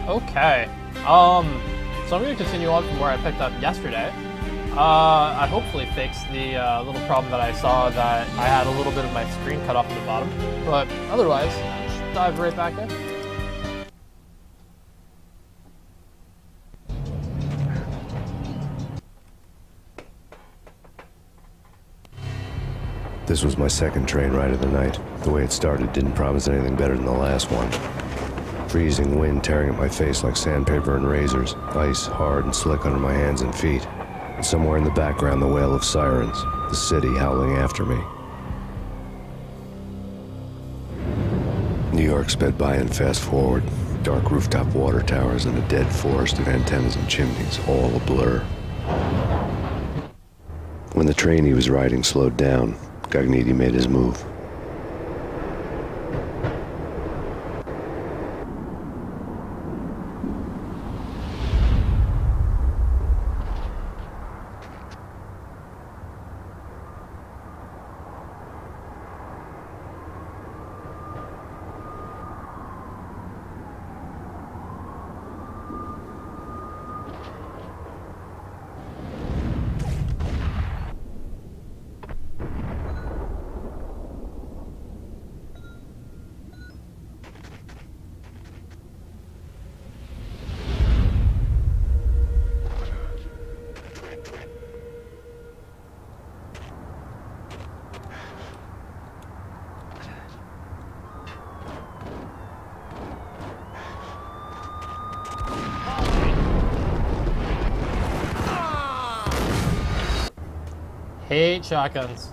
Okay. So I'm going to continue on from where I picked up yesterday. I hopefully fixed the little problem that I saw that I had a little bit of my screen cut off at the bottom. But otherwise, just dive right back in. This was my second train ride of the night. The way it started didn't promise anything better than the last one. Freezing wind tearing at my face like sandpaper and razors, ice hard and slick under my hands and feet. And somewhere in the background, the wail of sirens, the city howling after me. New York sped by in fast forward. Dark rooftop water towers and a dead forest of antennas and chimneys, all a blur. When the train he was riding slowed down, Gagniti made his move. Hate shotguns.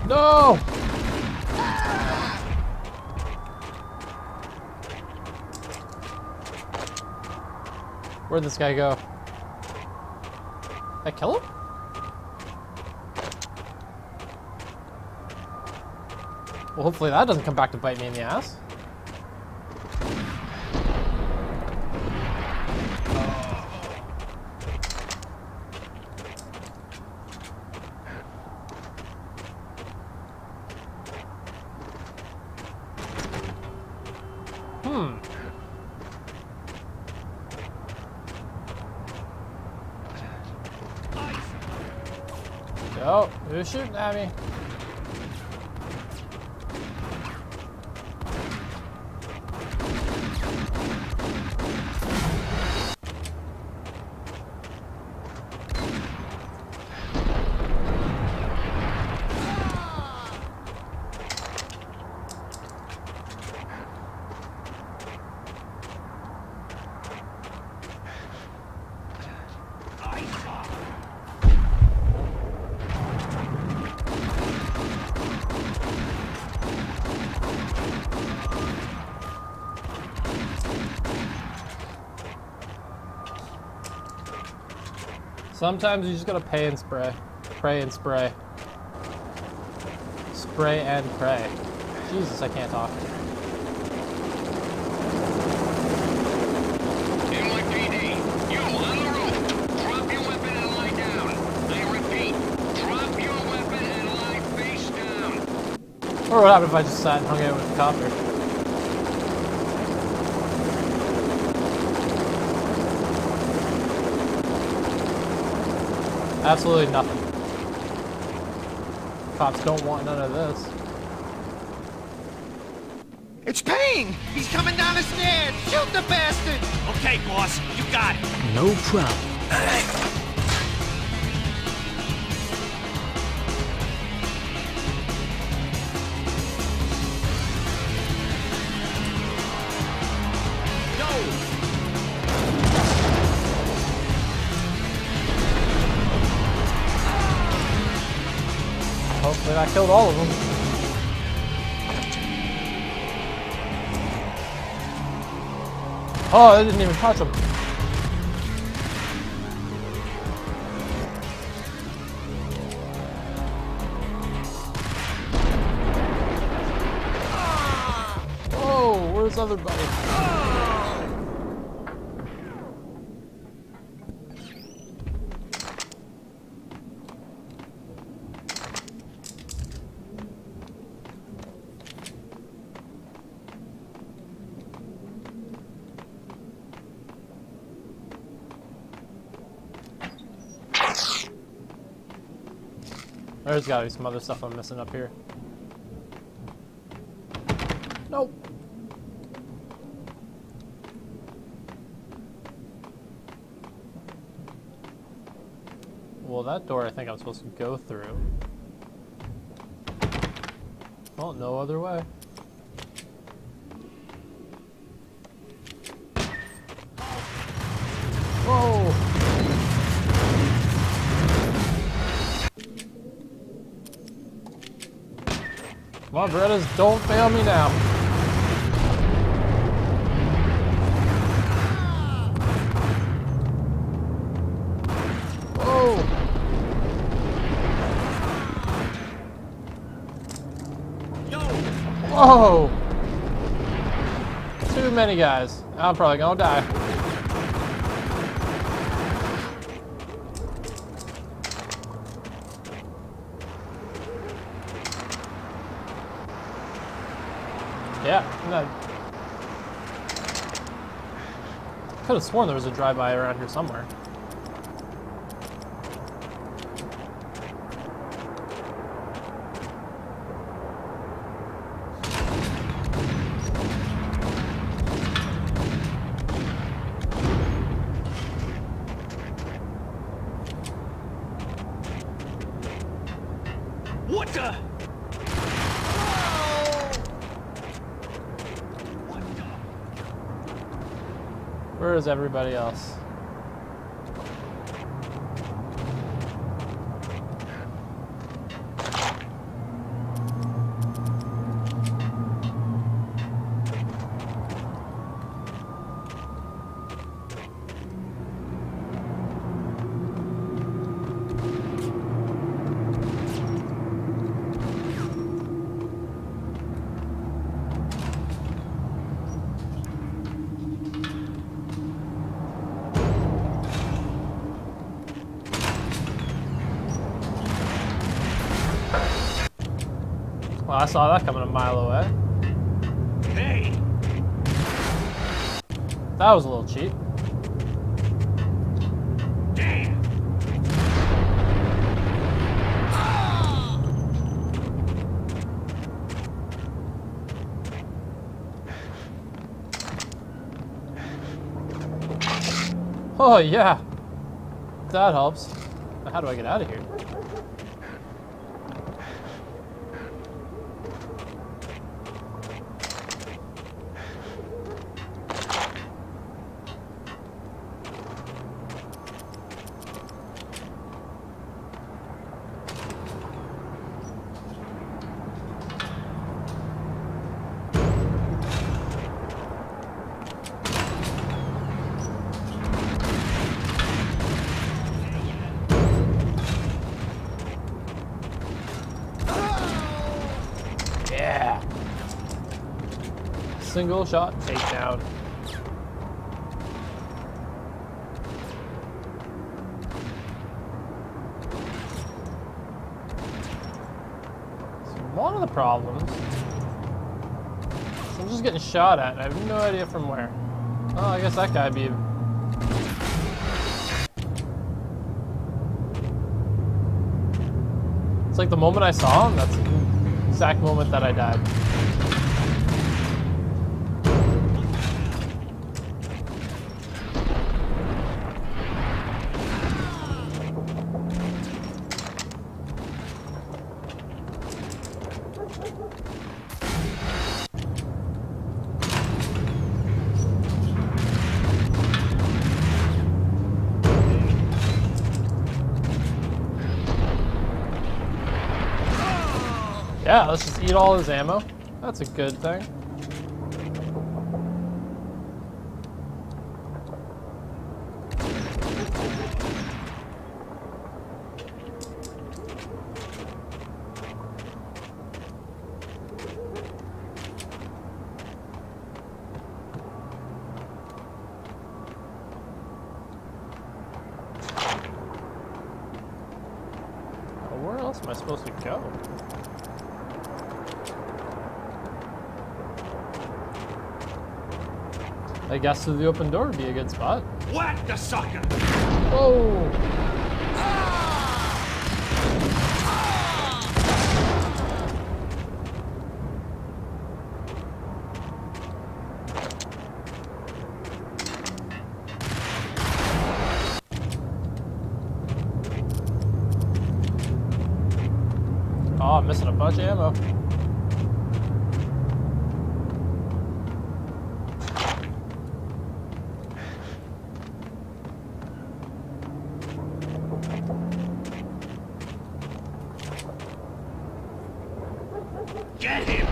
No! Where'd this guy go? Did I kill him? Well, hopefully that doesn't come back to bite me in the ass. Oh, who's shooting at me? Sometimes you just gotta pay and spray. Pray and spray. Spray and pray. Jesus, I can't talk. NYPD, you on the roof. Drop your weapon and lie down. I repeat, drop your weapon and lie face down. Or what happened if I just sat and hung out with the copter? Absolutely nothing. Cops don't want none of this. It's Payne! He's coming down the stairs! Shoot the bastard! Okay, boss, you got it. No problem. Hopefully I killed all of them. Oh, I didn't even touch him. Whoa, where's everybody? There's gotta be some other stuff I'm missing up here. Nope. Well, that door I think I'm supposed to go through. Well, no other way. Whoa! Come on, Berettas, don't fail me now. Whoa! Whoa! Too many guys. I'm probably gonna die. Yeah, no. Could have sworn there was a drive-by around here somewhere. What the? Where is everybody else? Well, I saw that coming a mile away. Hey! That was a little cheap. Damn! Oh, yeah. That helps. Now, how do I get out of here? Yeah. Single shot takedown. So one of the problems is I'm just getting shot at and I have no idea from where. Oh, I guess that guy'd be... It's like the moment I saw him, that's the exact moment that I died. Yeah, let's just eat all his ammo. That's a good thing. Where else am I supposed to go? I guess through the open door would be a good spot. Whack the sucker! Whoa! Oh, I'm missing a bunch of ammo. Get him!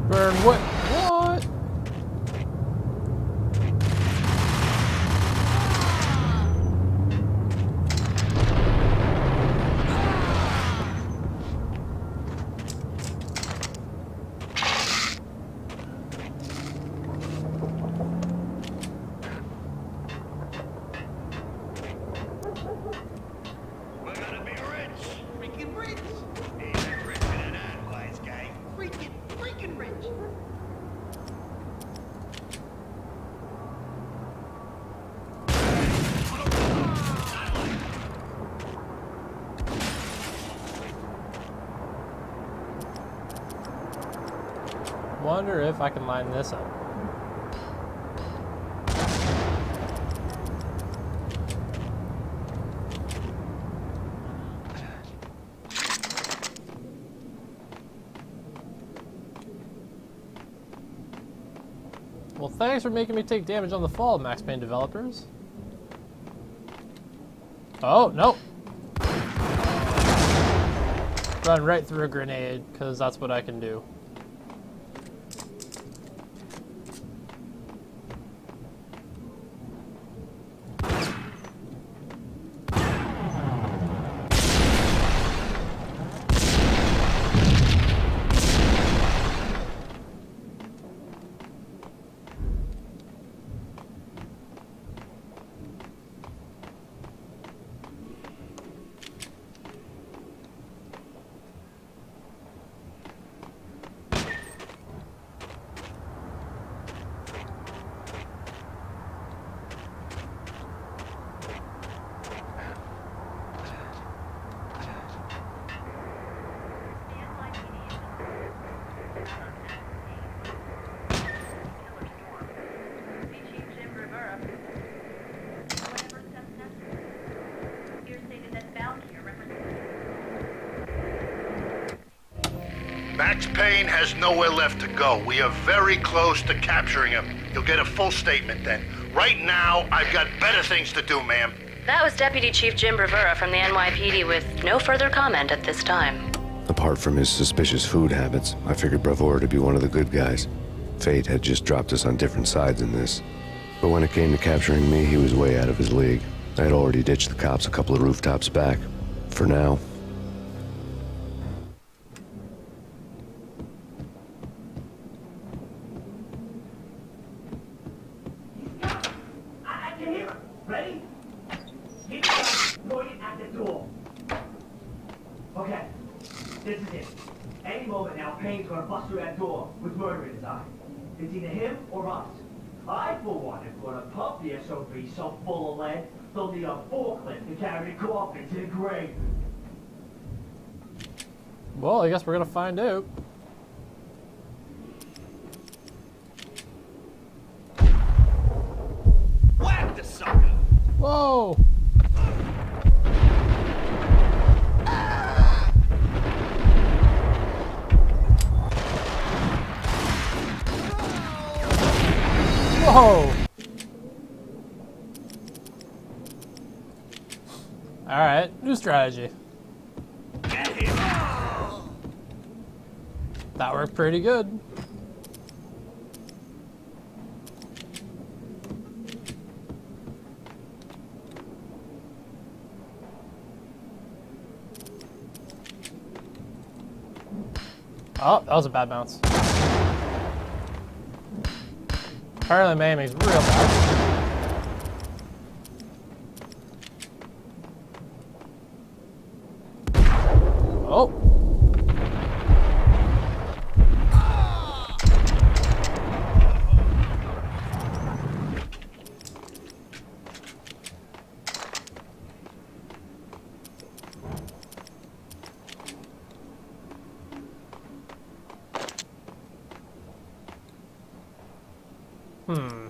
Burn what? What? We're gonna be rich! Freaking rich. Even richer than that, wise guy. Freaking rich. Wonder if I can line this up. Well, thanks for making me take damage on the fall, Max Payne developers. Oh, no. Run right through a grenade, because that's what I can do. Max Payne has nowhere left to go. We are very close to capturing him. You'll get a full statement then. Right now, I've got better things to do, ma'am. That was Deputy Chief Jim Rivera from the NYPD with no further comment at this time. Apart from his suspicious food habits, I figured Bravura to be one of the good guys. Fate had just dropped us on different sides in this. But when it came to capturing me, he was way out of his league. I had already ditched the cops a couple of rooftops back. For now. I can hear him. Ready? Keep your gun pointed at the door. Okay, this is it. Any moment now, Payne's gonna bust through that door with murder in his eye. It's either him or us. I, for one, am gonna pump the SOB so full of lead, they'll need a forklift to carry the coffin to the grave. Well, I guess we're gonna find out. Whack the sucker! Whoa! Whoa! Alright, new strategy. Get him! That worked pretty good. Oh, that was a bad bounce. Apparently my aiming's real bad. Oh. Open,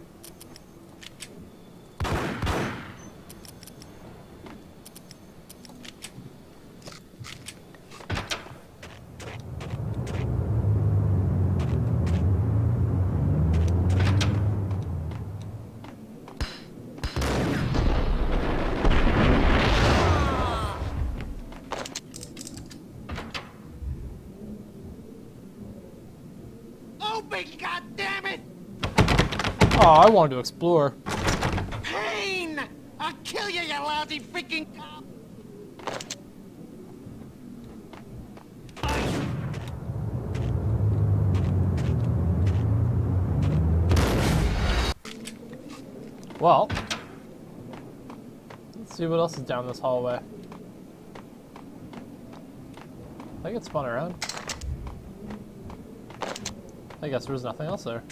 goddammit! Oh, I wanted to explore. Payne! I'll kill you, you lousy freaking cop! Well, let's see what else is down this hallway. I think it spun around. I guess there was nothing else there.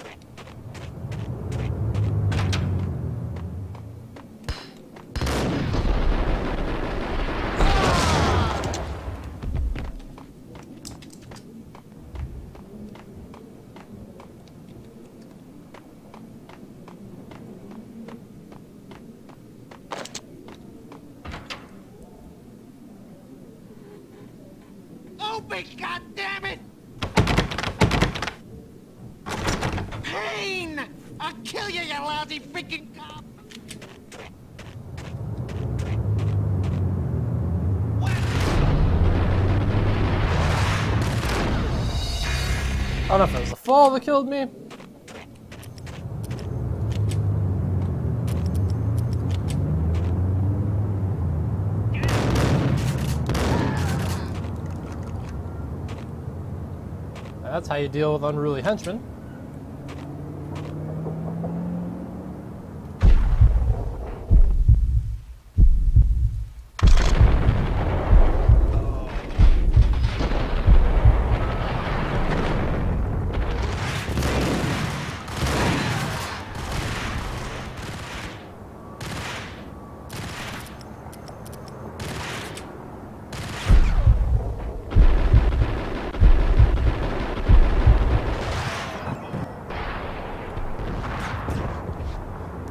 Open, goddammit! Payne! I'll kill you, you lousy freaking cop! I don't know if it was the fall that killed me. That's how you deal with unruly henchmen.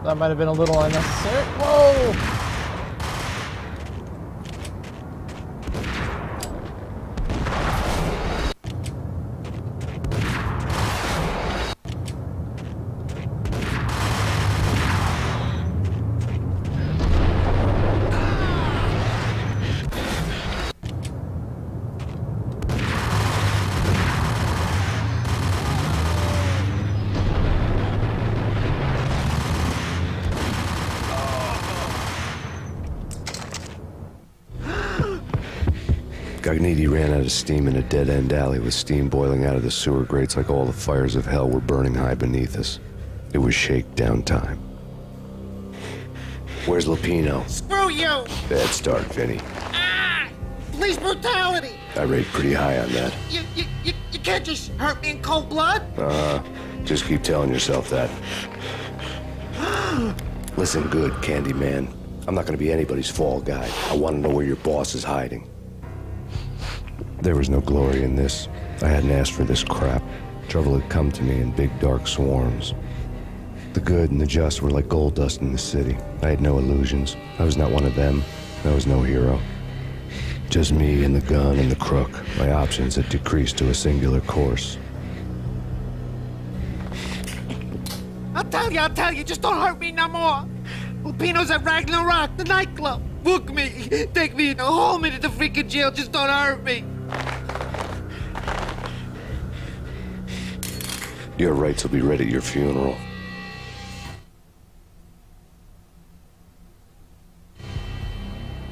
That might have been a little unnecessary. Whoa! Gagniti ran out of steam in a dead-end alley with steam boiling out of the sewer grates like all the fires of hell were burning high beneath us. It was shakedown time. Where's Lupino? Screw you! Bad start, Vinny. Ah! Police brutality! I rate pretty high on that. You can't just hurt me in cold blood! Just keep telling yourself that. Listen good, Candyman. I'm not gonna be anybody's fall guy. I want to know where your boss is hiding. There was no glory in this. I hadn't asked for this crap. Trouble had come to me in big dark swarms. The good and the just were like gold dust in the city. I had no illusions. I was not one of them. I was no hero. Just me and the gun and the crook. My options had decreased to a singular course. I'll tell you, just don't hurt me no more! Lupino's at Ragnarok, the nightclub! Book me! Take me in, haul me to the freaking jail, just don't hurt me! Your rights will be read at your funeral.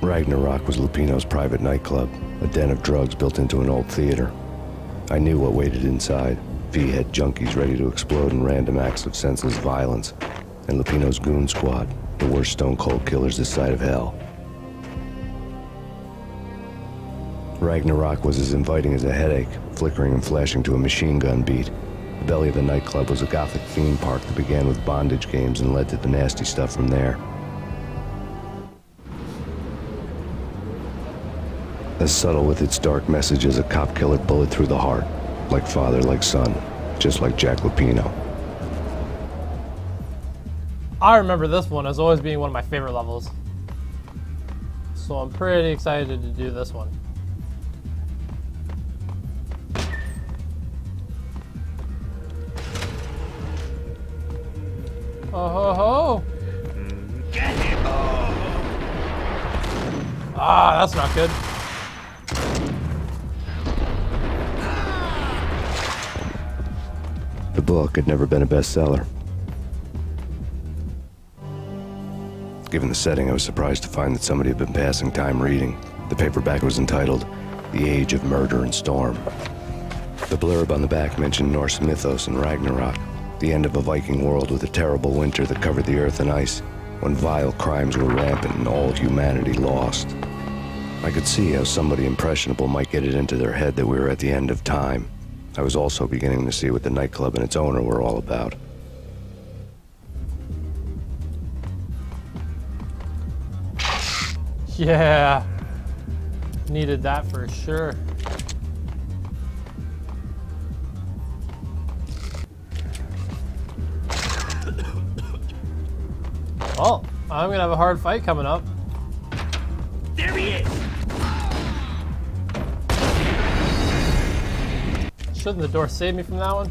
Ragnarok was Lupino's private nightclub, a den of drugs built into an old theater. I knew what waited inside. V-head junkies ready to explode in random acts of senseless violence. And Lupino's goon squad, the worst stone-cold killers this side of hell. Ragnarok was as inviting as a headache, flickering and flashing to a machine gun beat. The belly of the nightclub was a gothic theme park that began with bondage games and led to the nasty stuff from there. As subtle with its dark message as a cop killer bullet through the heart. Like father, like son. Just like Jack Lupino. I remember this one as always being one of my favorite levels. So I'm pretty excited to do this one. Oh ho ho! Ah, that's not good. The book had never been a bestseller. Given the setting, I was surprised to find that somebody had been passing time reading. The paperback was entitled The Age of Murder and Storm. The blurb on the back mentioned Norse mythos and Ragnarok, the end of a Viking world with a terrible winter that covered the earth in ice, when vile crimes were rampant and all humanity lost. I could see how somebody impressionable might get it into their head that we were at the end of time. I was also beginning to see what the nightclub and its owner were all about. Yeah. Needed that for sure. Well, I'm gonna have a hard fight coming up. There he is! Shouldn't the door save me from that one?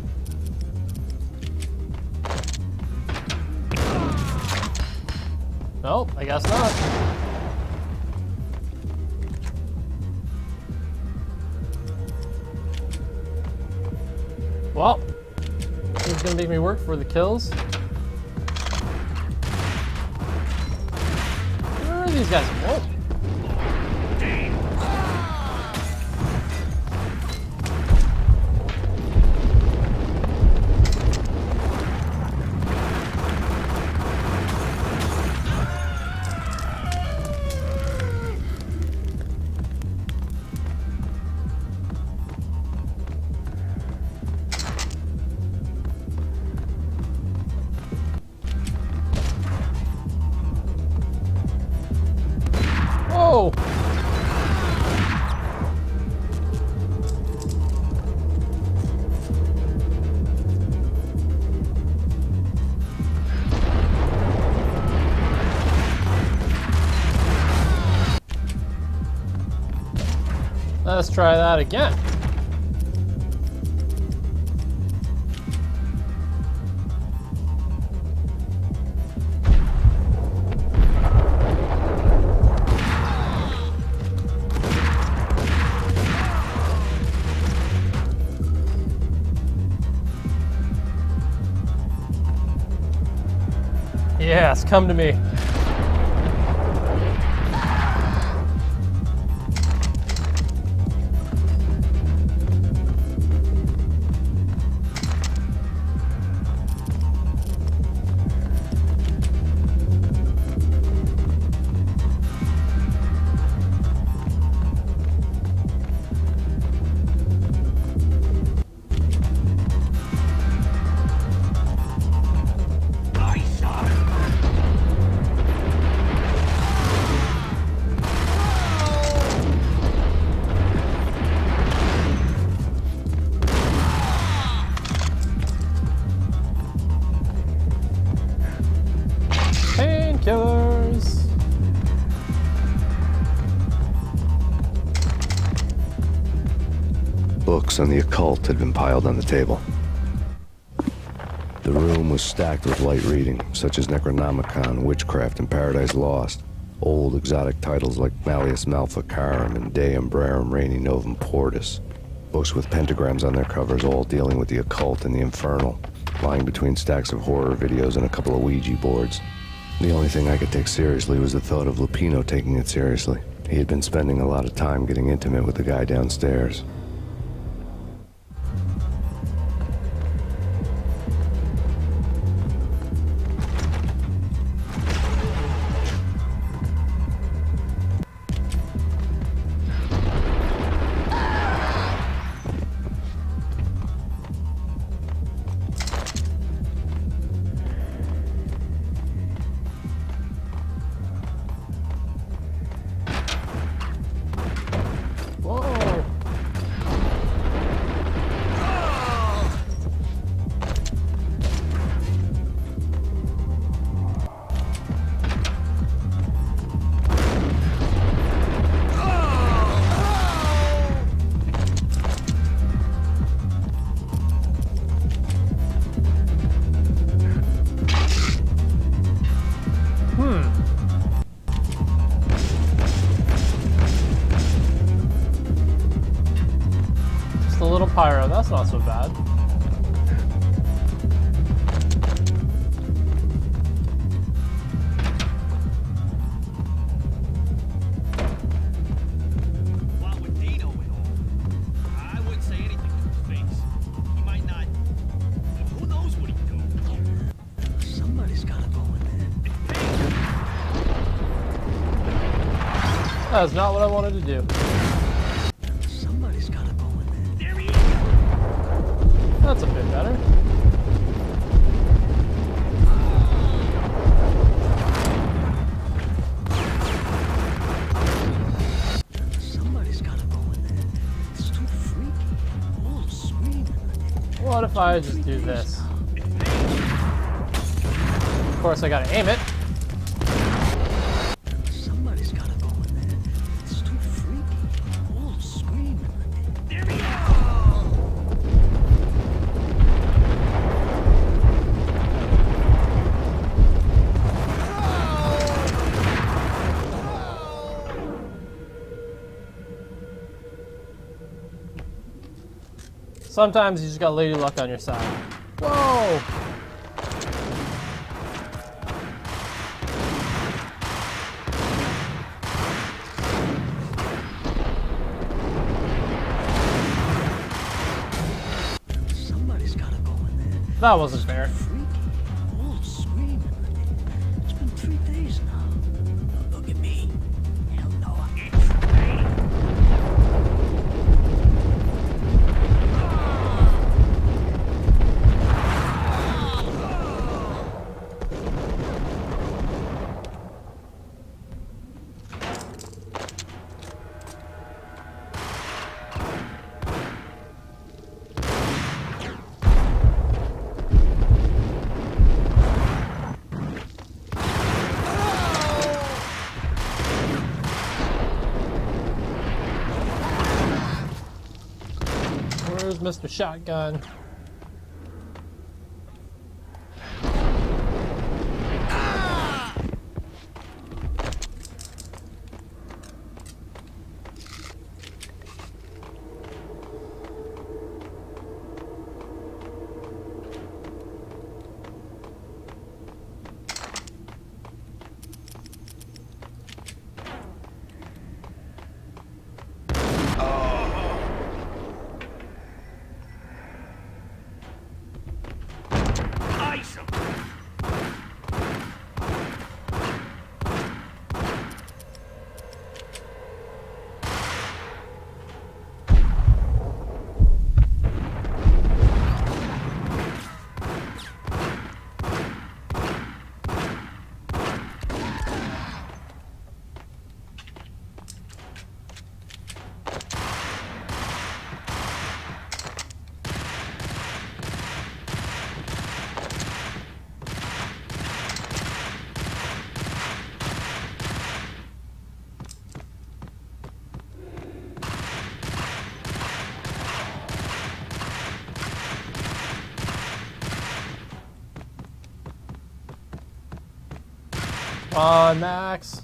Nope, I guess not. Well, he's gonna make me work for the kills. Where are these guys? Whoa. Whoa! Let's try that again. Yes, come to me. Painkillers. Books on the occult had been piled on the table. The room was stacked with light reading, such as Necronomicon, Witchcraft, and Paradise Lost. Old exotic titles like Malleus Maleficarum and De Umbrarum Reini Novum Portus. Books with pentagrams on their covers, all dealing with the occult and the infernal, lying between stacks of horror videos and a couple of Ouija boards. The only thing I could take seriously was the thought of Lupino taking it seriously. He had been spending a lot of time getting intimate with the guy downstairs. pyro. That's not so bad. What with Dino and all, I wouldn't say anything to his face. He might not. Who knows what he'd do? Somebody's gotta go in there. That is not what I wanted to do. Somebody's gotta go in there. There he is! That's a bit better. Somebody's gotta go in there. It's too freaky. All the screaming. What if I just do this? Of course, I gotta aim it. Somebody's gotta go in there. It's too freaky. All the screaming. There he is! Sometimes you just got lady luck on your side. Whoa! Somebody's gotta go in there. That wasn't fair. Freaky. All the screaming. It's been 3 days now. Look at me. Hell no, it's me. Where's Mr. Shotgun? Ice him! Come on, Max.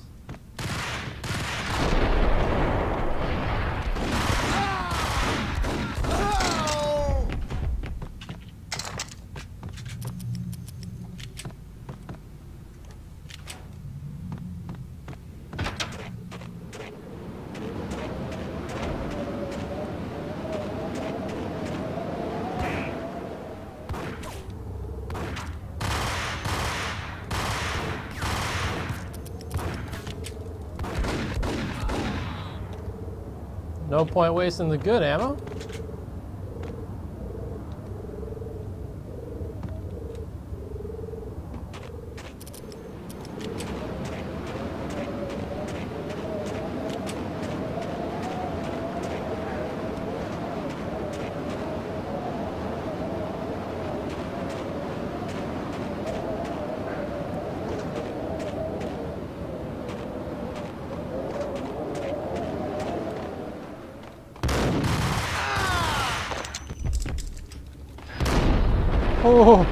No point wasting the good ammo. Oh.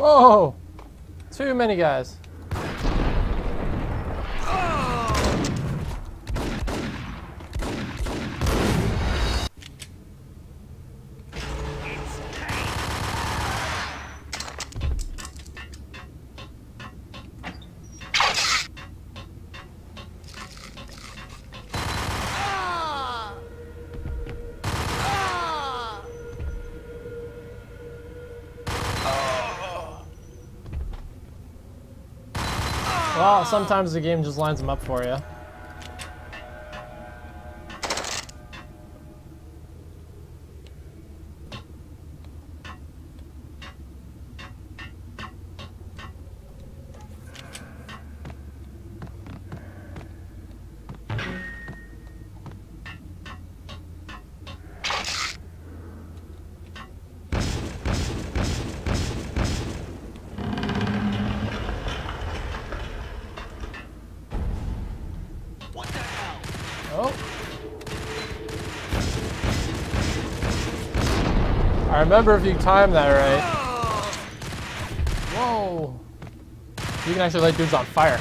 Whoa! Too many guys. Well, sometimes the game just lines them up for you. Oh. I remember if you time that right. Whoa. You can actually light dudes on fire.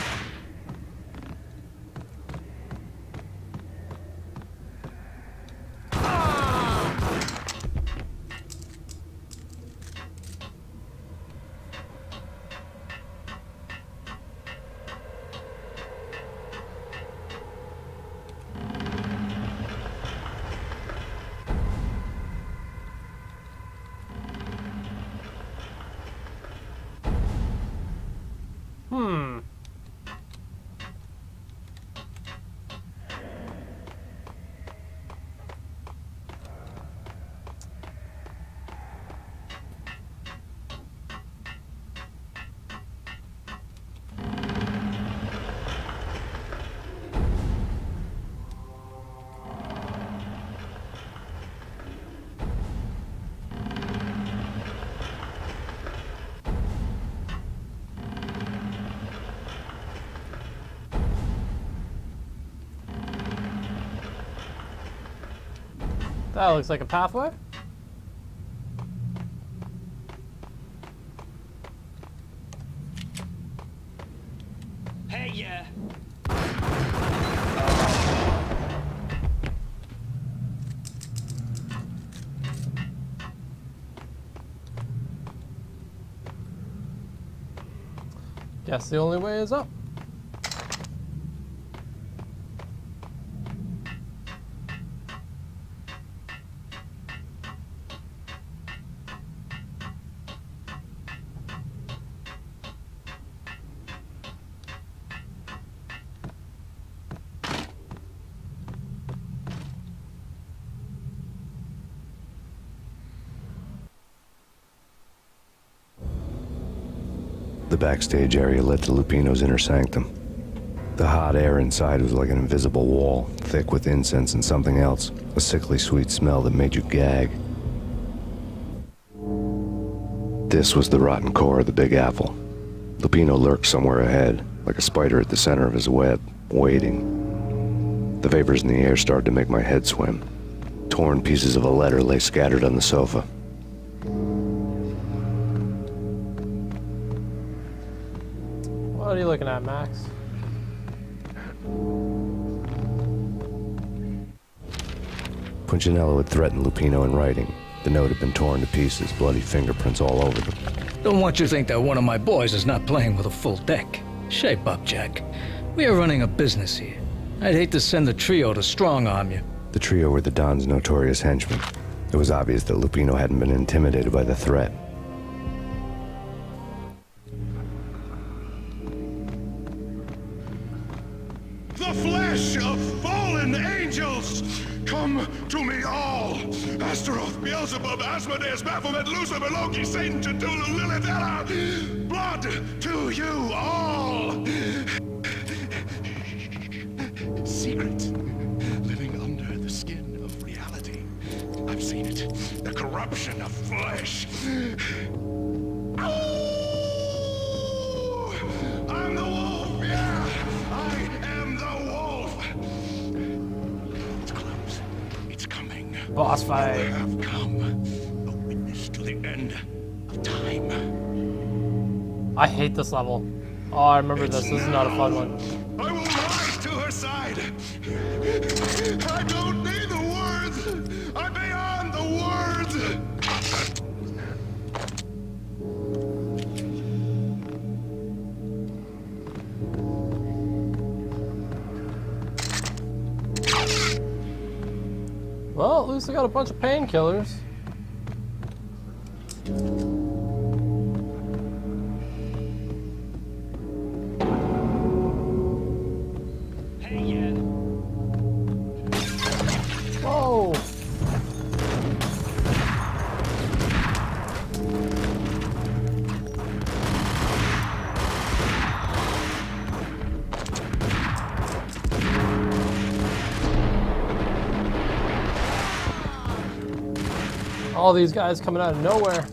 That looks like a pathway. Hey, yeah. Guess the only way is up. The backstage area led to Lupino's inner sanctum. The hot air inside was like an invisible wall, thick with incense and something else, a sickly sweet smell that made you gag. This was the rotten core of the Big Apple. Lupino lurked somewhere ahead, like a spider at the center of his web, waiting. The vapors in the air started to make my head swim. Torn pieces of a letter lay scattered on the sofa. What are you looking at, Max? Punchinello had threatened Lupino in writing. The note had been torn to pieces, bloody fingerprints all over them. Don't want you to think that one of my boys is not playing with a full deck. Shape up, Jack. We are running a business here. I'd hate to send the trio to strong-arm you. The trio were the Don's notorious henchmen. It was obvious that Lupino hadn't been intimidated by the threat. The flesh of fallen angels! Come to me all! Astaroth, Beelzebub, Asmodeus, Baphomet, Lucifer, Loki, Satan, Cthulhu, Lilith, Ella! Blood to you all! Secret, living under the skin of reality. I've seen it. The corruption of flesh. I'm the wolf, yeah! I am the wolf! It's close. It's coming. Boss fight. I have come, a witness to the end of time. I hate this level. Oh, I remember this. This is not a fun one. I will rise to her side. I don't need the words. I'm beyond the words. Well, at least I got a bunch of painkillers. Hey, yeah. Whoa! All these guys coming out of nowhere.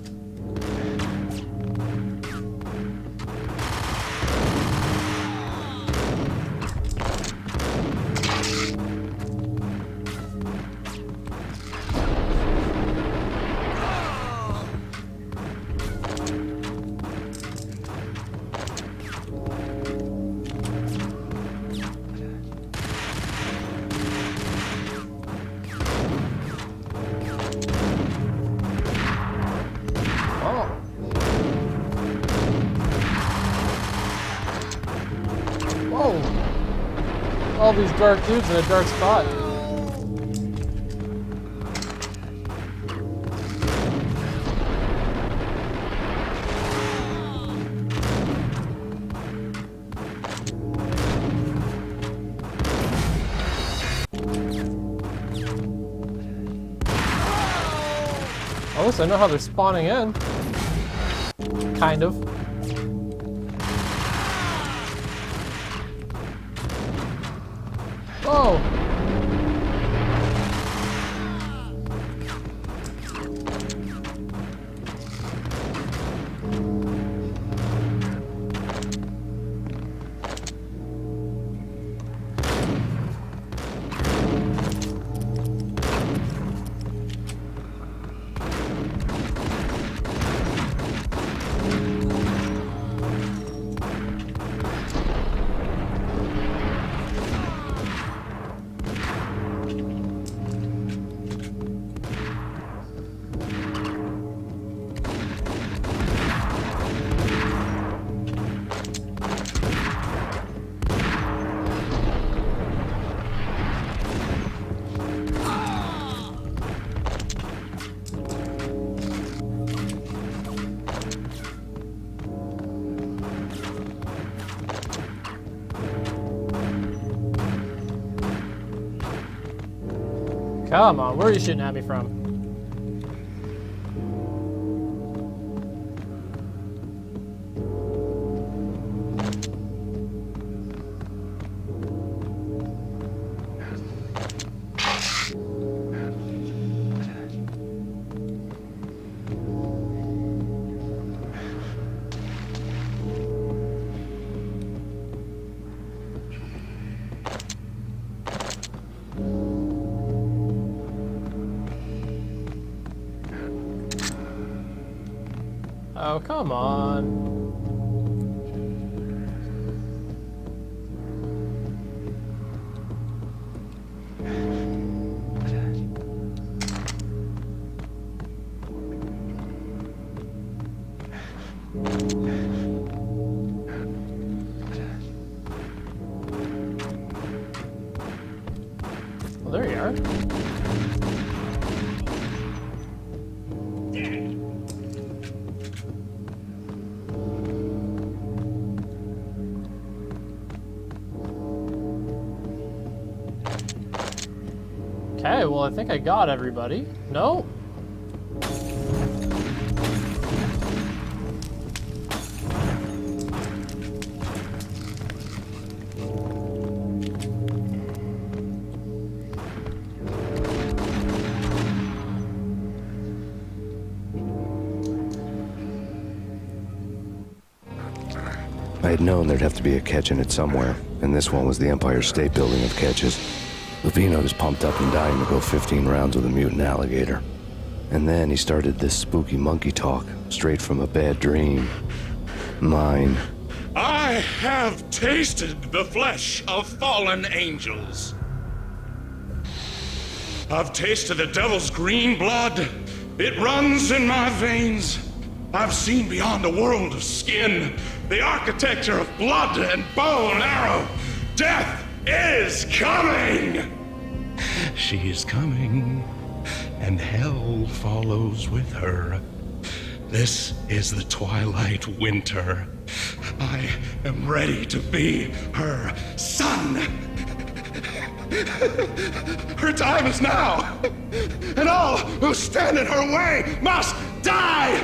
Whoa! All these dark dudes in a dark spot. At least I know how they're spawning in. Kind of. Whoa! Come on, where are you shooting at me from? Oh, come on. Well, there you are. Okay, well, I think I got everybody. No? I had known there'd have to be a catch in it somewhere, and this one was the Empire State Building of catches. Lupino was pumped up and dying to go 15 rounds with a mutant alligator. And then he started this spooky monkey talk, straight from a bad dream. Mine. I have tasted the flesh of fallen angels. I've tasted the devil's green blood. It runs in my veins. I've seen beyond a world of skin, the architecture of blood and bow and arrow. Death is coming! She is coming, and hell follows with her. This is the twilight winter. I am ready to be her son. Her time is now, and all who stand in her way must die!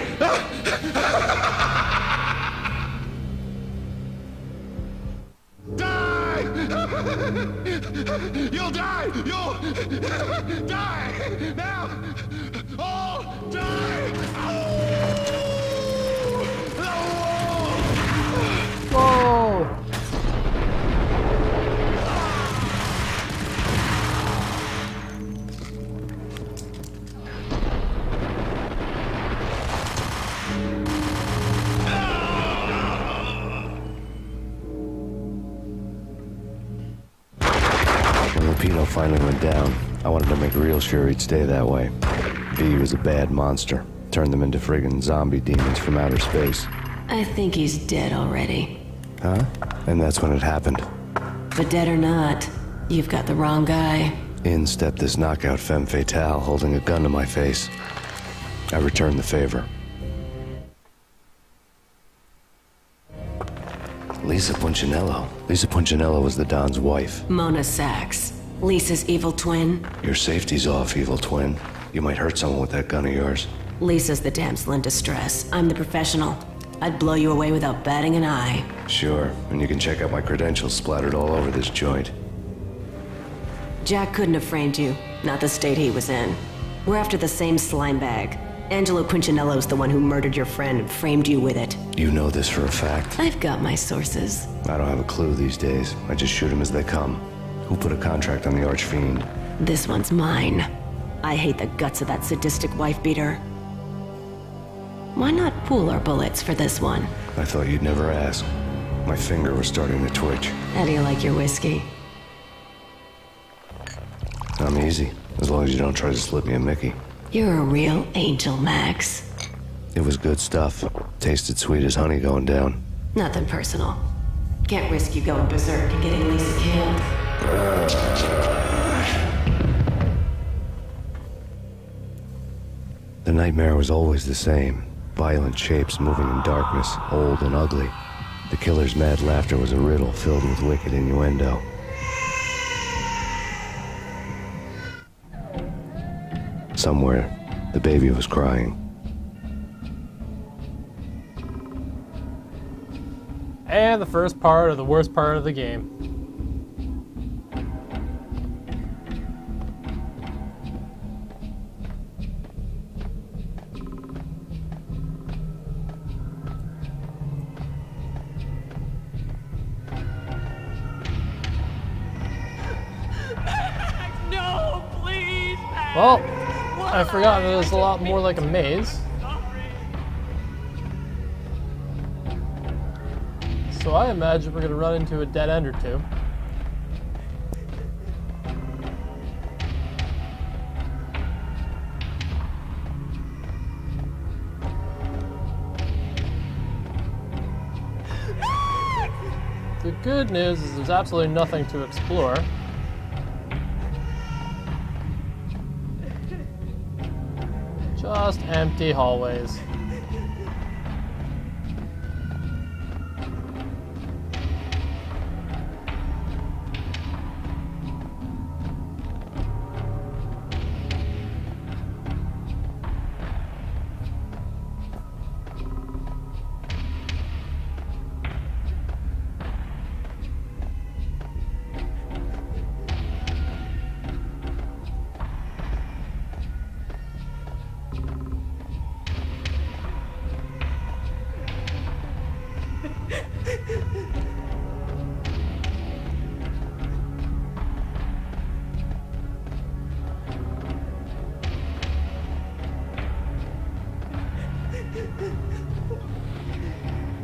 Die! You'll die! You'll die! Now! All die! Whoa! When Lupino finally went down, I wanted to make real sure he'd stay that way. V was a bad monster. Turned them into friggin' zombie demons from outer space. I think he's dead already. Huh? And that's when it happened. But dead or not, you've got the wrong guy. In stepped this knockout femme fatale holding a gun to my face. I returned the favor. Lisa Punchinello. Lisa Punchinello was the Don's wife. Mona Sachs. Lisa's evil twin. Your safety's off, evil twin. You might hurt someone with that gun of yours. Lisa's the damsel in distress. I'm the professional. I'd blow you away without batting an eye. Sure, and you can check out my credentials splattered all over this joint. Jack couldn't have framed you. Not the state he was in. We're after the same slime bag. Angelo Punchinello's the one who murdered your friend and framed you with it. You know this for a fact. I've got my sources. I don't have a clue these days. I just shoot them as they come. Who put a contract on the Archfiend? This one's mine. I hate the guts of that sadistic wife-beater. Why not pool our bullets for this one? I thought you'd never ask. My finger was starting to twitch. How do you like your whiskey? I'm easy, as long as you don't try to slip me a Mickey. You're a real angel, Max. It was good stuff. Tasted sweet as honey going down. Nothing personal. Can't risk you going berserk and getting Lisa killed. The nightmare was always the same. Violent shapes moving in darkness, old and ugly. The killer's mad laughter was a riddle filled with wicked innuendo. Somewhere, the baby was crying. And the first part of the worst part of the game. No, please, Max. Well, I forgot that it's a lot more like a maze. So I imagine we're gonna run into a dead end or two. The good news is there's absolutely nothing to explore. Just empty hallways.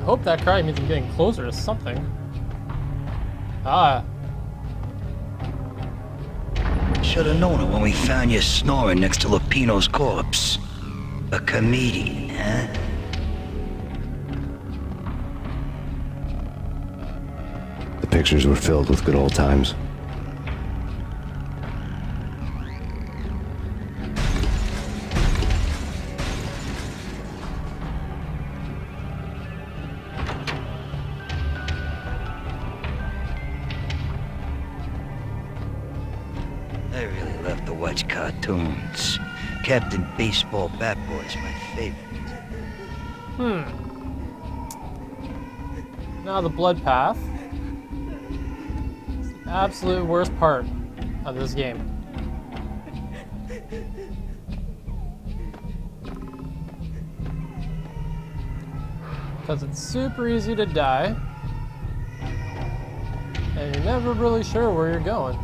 hope that cry means I'm getting closer to something. Ah. Should have known it when we found you snoring next to Lupino's corpse. A comedian, huh? The pictures were filled with good old times. I really love to watch cartoons. Captain Baseball Bat Boy's my favorite. Now the blood path. It's the absolute worst part of this game. Because it's super easy to die. And you're never really sure where you're going.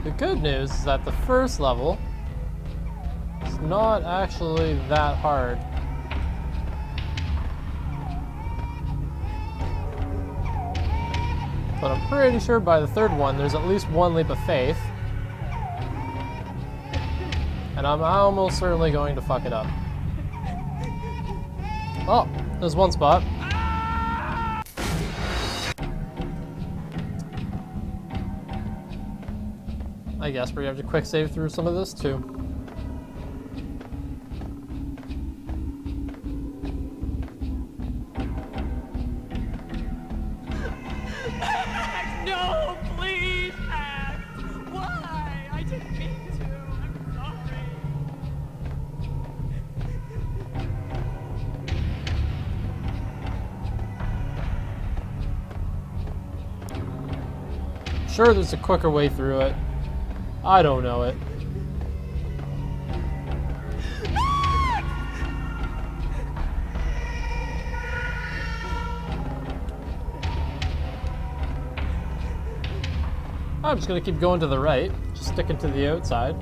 The good news is that the first level is not actually that hard. But I'm pretty sure by the third one there's at least one leap of faith. And I'm almost certainly going to fuck it up. Oh, there's one spot. I guess we have to quick save through some of this too. No, please, Max. Why? I didn't mean to. I'm sorry. Sure, there's a quicker way through it. I don't know it. I'm just gonna keep going to the right, just sticking to the outside.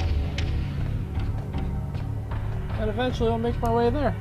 And eventually I'll make my way there.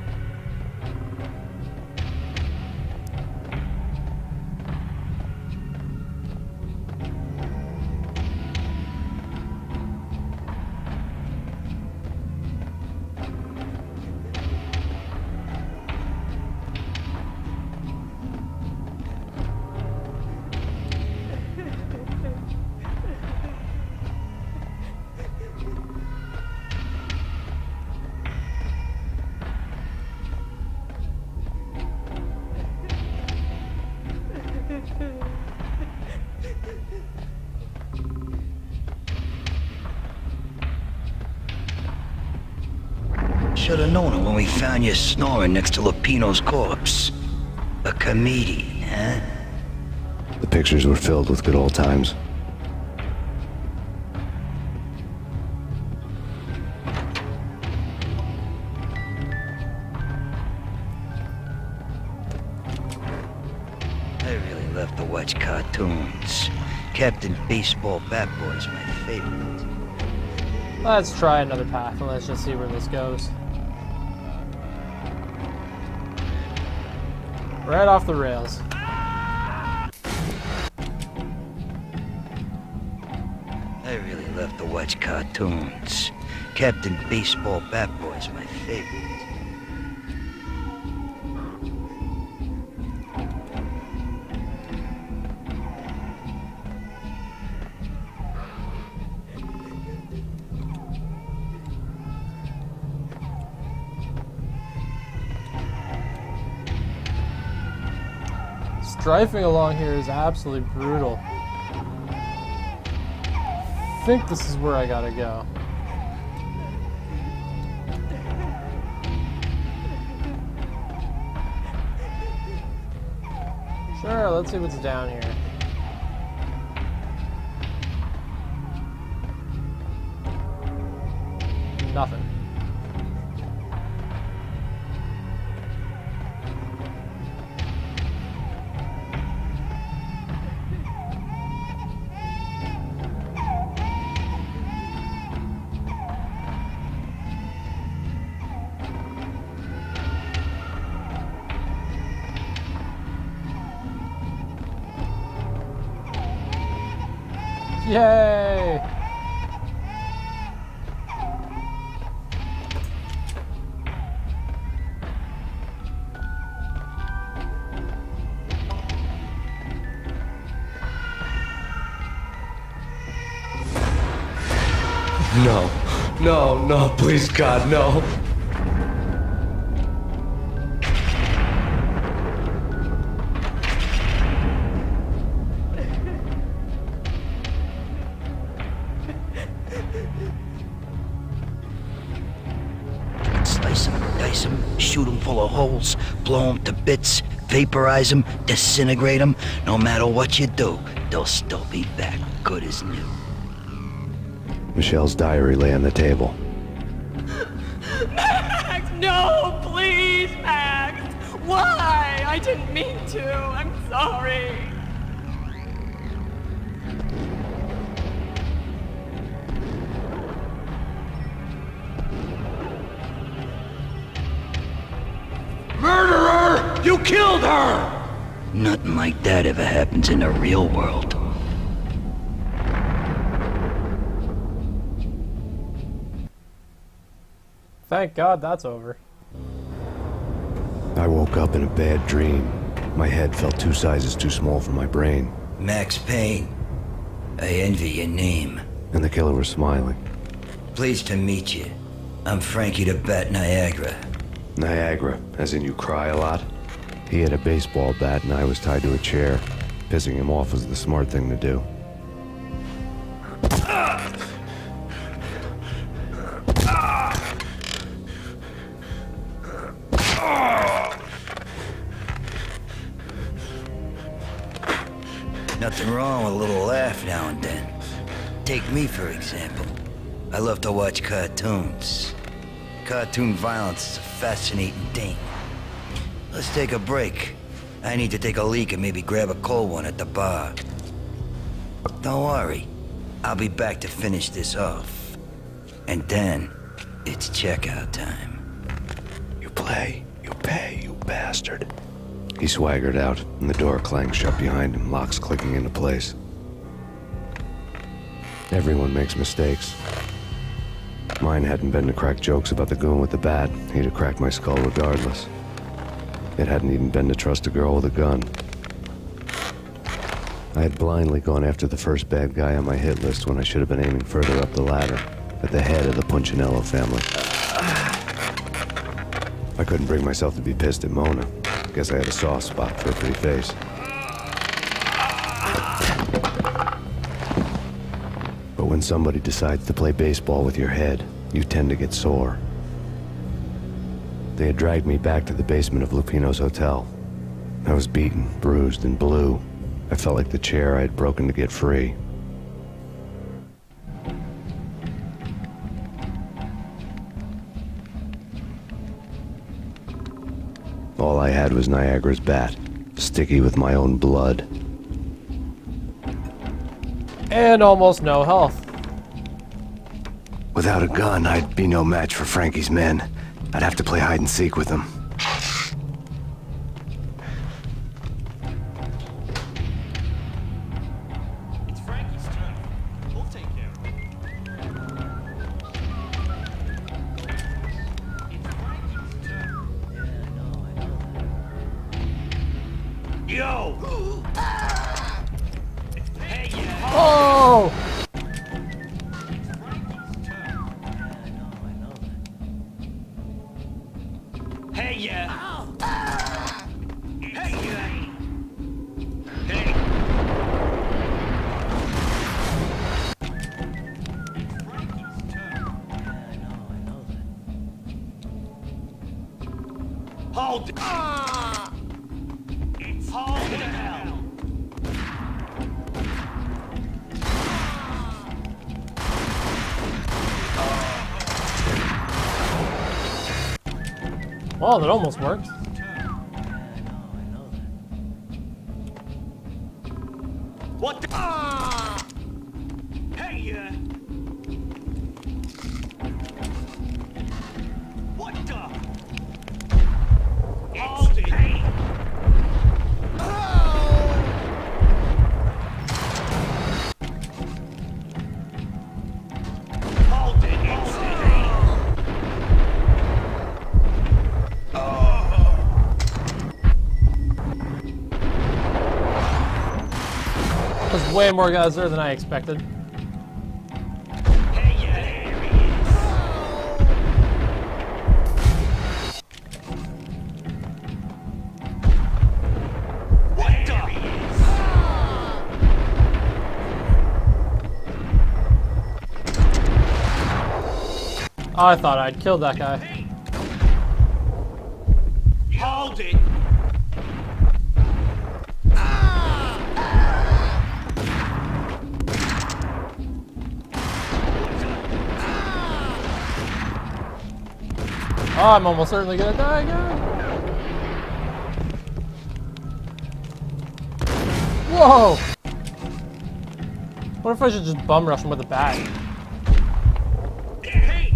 Should have known it when we found you snoring next to Lupino's corpse. A comedian, huh? The pictures were filled with good old times. I really love to watch cartoons. Captain Baseball Bat Boy's my favorite. Let's try another path and let's just see where this goes. Right off the rails. I really love to watch cartoons. Captain Baseball Bat Boy's my favorite. Strafing along here is absolutely brutal. I think this is where I gotta go. Sure, let's see what's down here. Nothing. Yay! No. No, no, please, God, no. Slice them, dice them, shoot them full of holes, blow them to bits, vaporize them, disintegrate them. No matter what you do, they'll still be back good as new. Michelle's diary lay on the table. Max, no, please, Max. Why? I didn't mean to. I'm sorry. Murderer! You killed her! Nothing like that ever happens in the real world. Thank God that's over. I woke up in a bad dream. My head felt 2 sizes too small for my brain. Max Payne. I envy your name. And the killer was smiling. Pleased to meet you. I'm Frankie the Bat Niagara. Niagara, as in you cry a lot? He had a baseball bat and I was tied to a chair. Pissing him off was the smart thing to do. Nothing wrong with a little laugh now and then. Take me, for example. I love to watch cartoons. Cartoon violence is a fascinating thing. Let's take a break. I need to take a leak and maybe grab a cold one at the bar. Don't worry. I'll be back to finish this off. And then, it's checkout time. You play, you pay, you bastard. He swaggered out, and the door clanged shut behind him, locks clicking into place. Everyone makes mistakes. Mine hadn't been to crack jokes about the goon with the bat. He'd have cracked my skull regardless. It hadn't even been to trust a girl with a gun. I had blindly gone after the first bad guy on my hit list when I should have been aiming further up the ladder, at the head of the Punchinello family. I couldn't bring myself to be pissed at Mona. Guess I had a soft spot for a pretty face. But when somebody decides to play baseball with your head, you tend to get sore. They had dragged me back to the basement of Lupino's hotel. I was beaten, bruised, and blue. I felt like the chair I had broken to get free. All I had was Niagara's bat, sticky with my own blood. And almost no health. Without a gun, I'd be no match for Frankie's men. I'd have to play hide and seek with them. It's Frankie's turn. We'll take care of it. It's Frankie's turn. Yo! Hey, yeah! Oh! Hey, yeah! Hey, yeah! Hey! Hold it! It's hold the hell! Well, that almost worked. What the? Hey, what the? Hold it! way more guys there than I expected. Hey, yeah, there he is. What the? Oh, I thought I'd killed that guy. Hey. Hold it. Oh, I'm almost certainly gonna die again. Whoa! What if I should just bum rush him with a bat? Hey.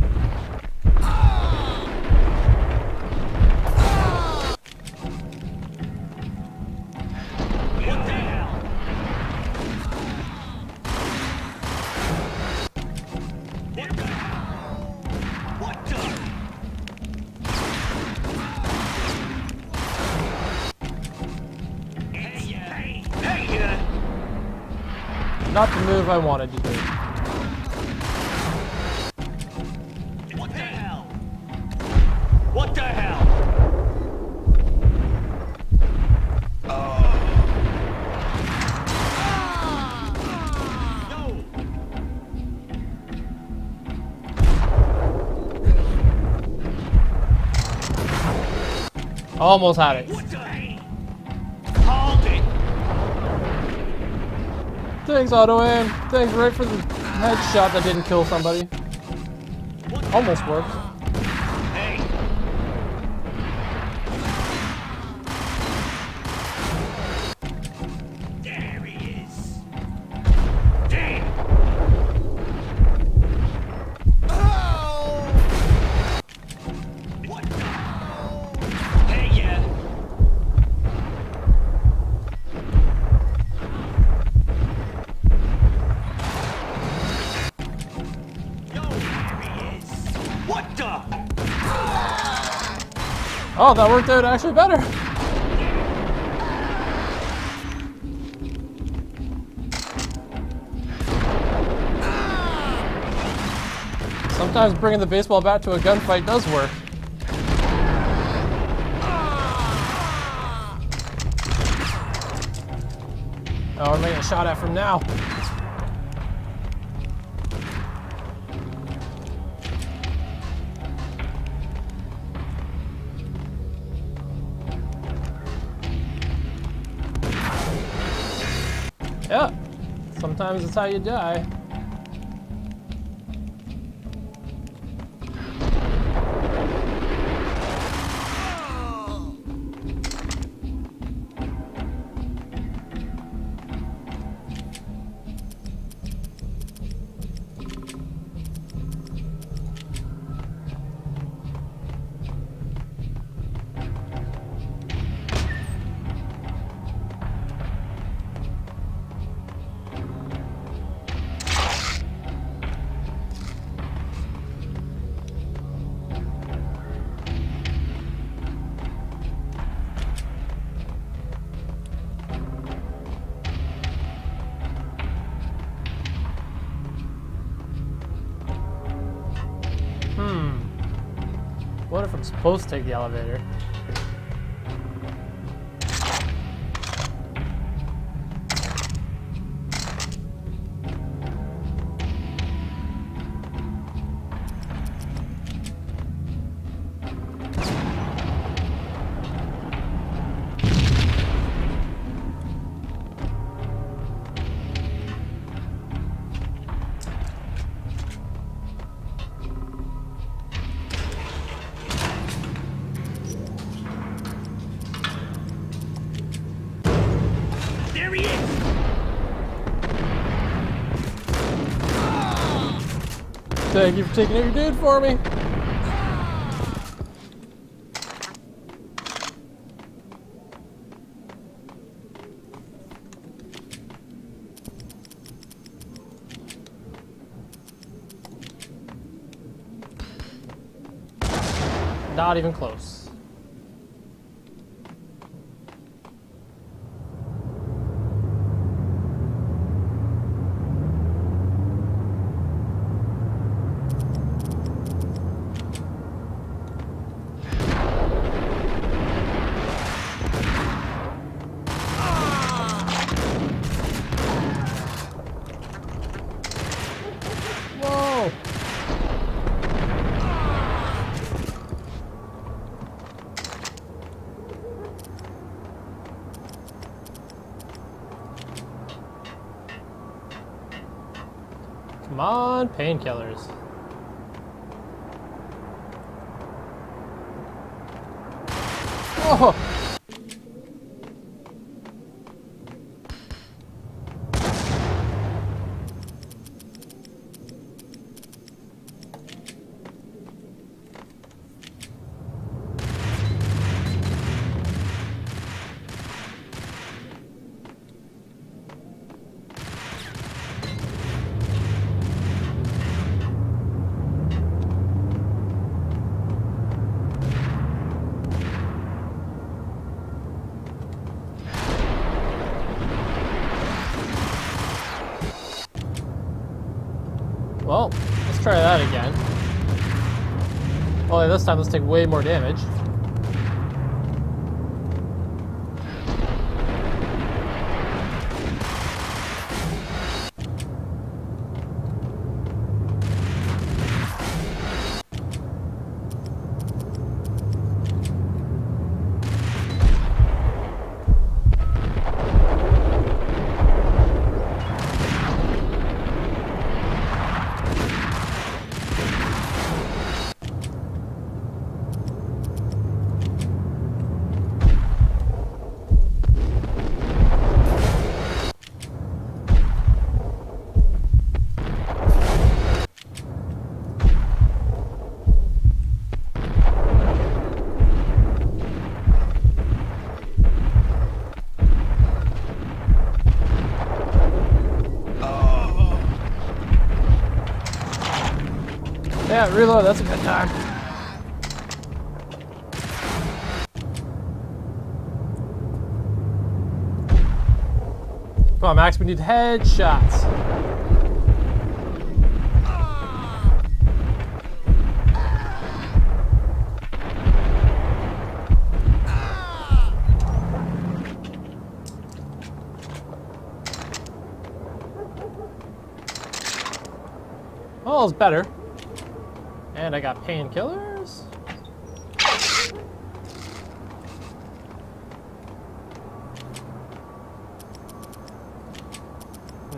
What the hell? What the hell? What the? Hey, yeah. Hey, yeah. Not the move I wanted to do. What the hell? What the hell? No. Almost had it. What the hell? Hold it. Thanks, auto aim. Thanks, right for the headshot that didn't kill somebody. Almost worked. Hey. There he is. Damn. What the? Hey, yeah. Yo, there he is. What the? Oh, that worked out actually better. Sometimes bringing the baseball bat to a gunfight does work. Oh, I'm getting shot at from now. Yeah, sometimes it's how you die. What if I'm supposed to take the elevator? There he is. Thank you for taking out your dude for me. Not even close. on, painkillers. Whoa! Well, let's try that again. Only this time, let's take way more damage. Yeah, reload, that's a good time. Come on, Max, we need headshots. Oh, it's better. And I got painkillers.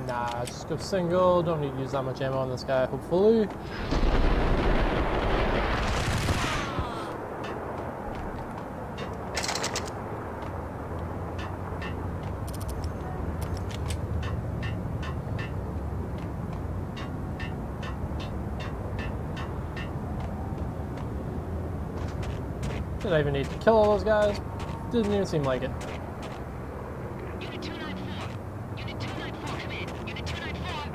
Nah, just go single. Don't need to use that much ammo on this guy, hopefully. Did I even need to kill all those guys? Didn't even seem like it. Unit 294. Unit 294, come in. Unit 294.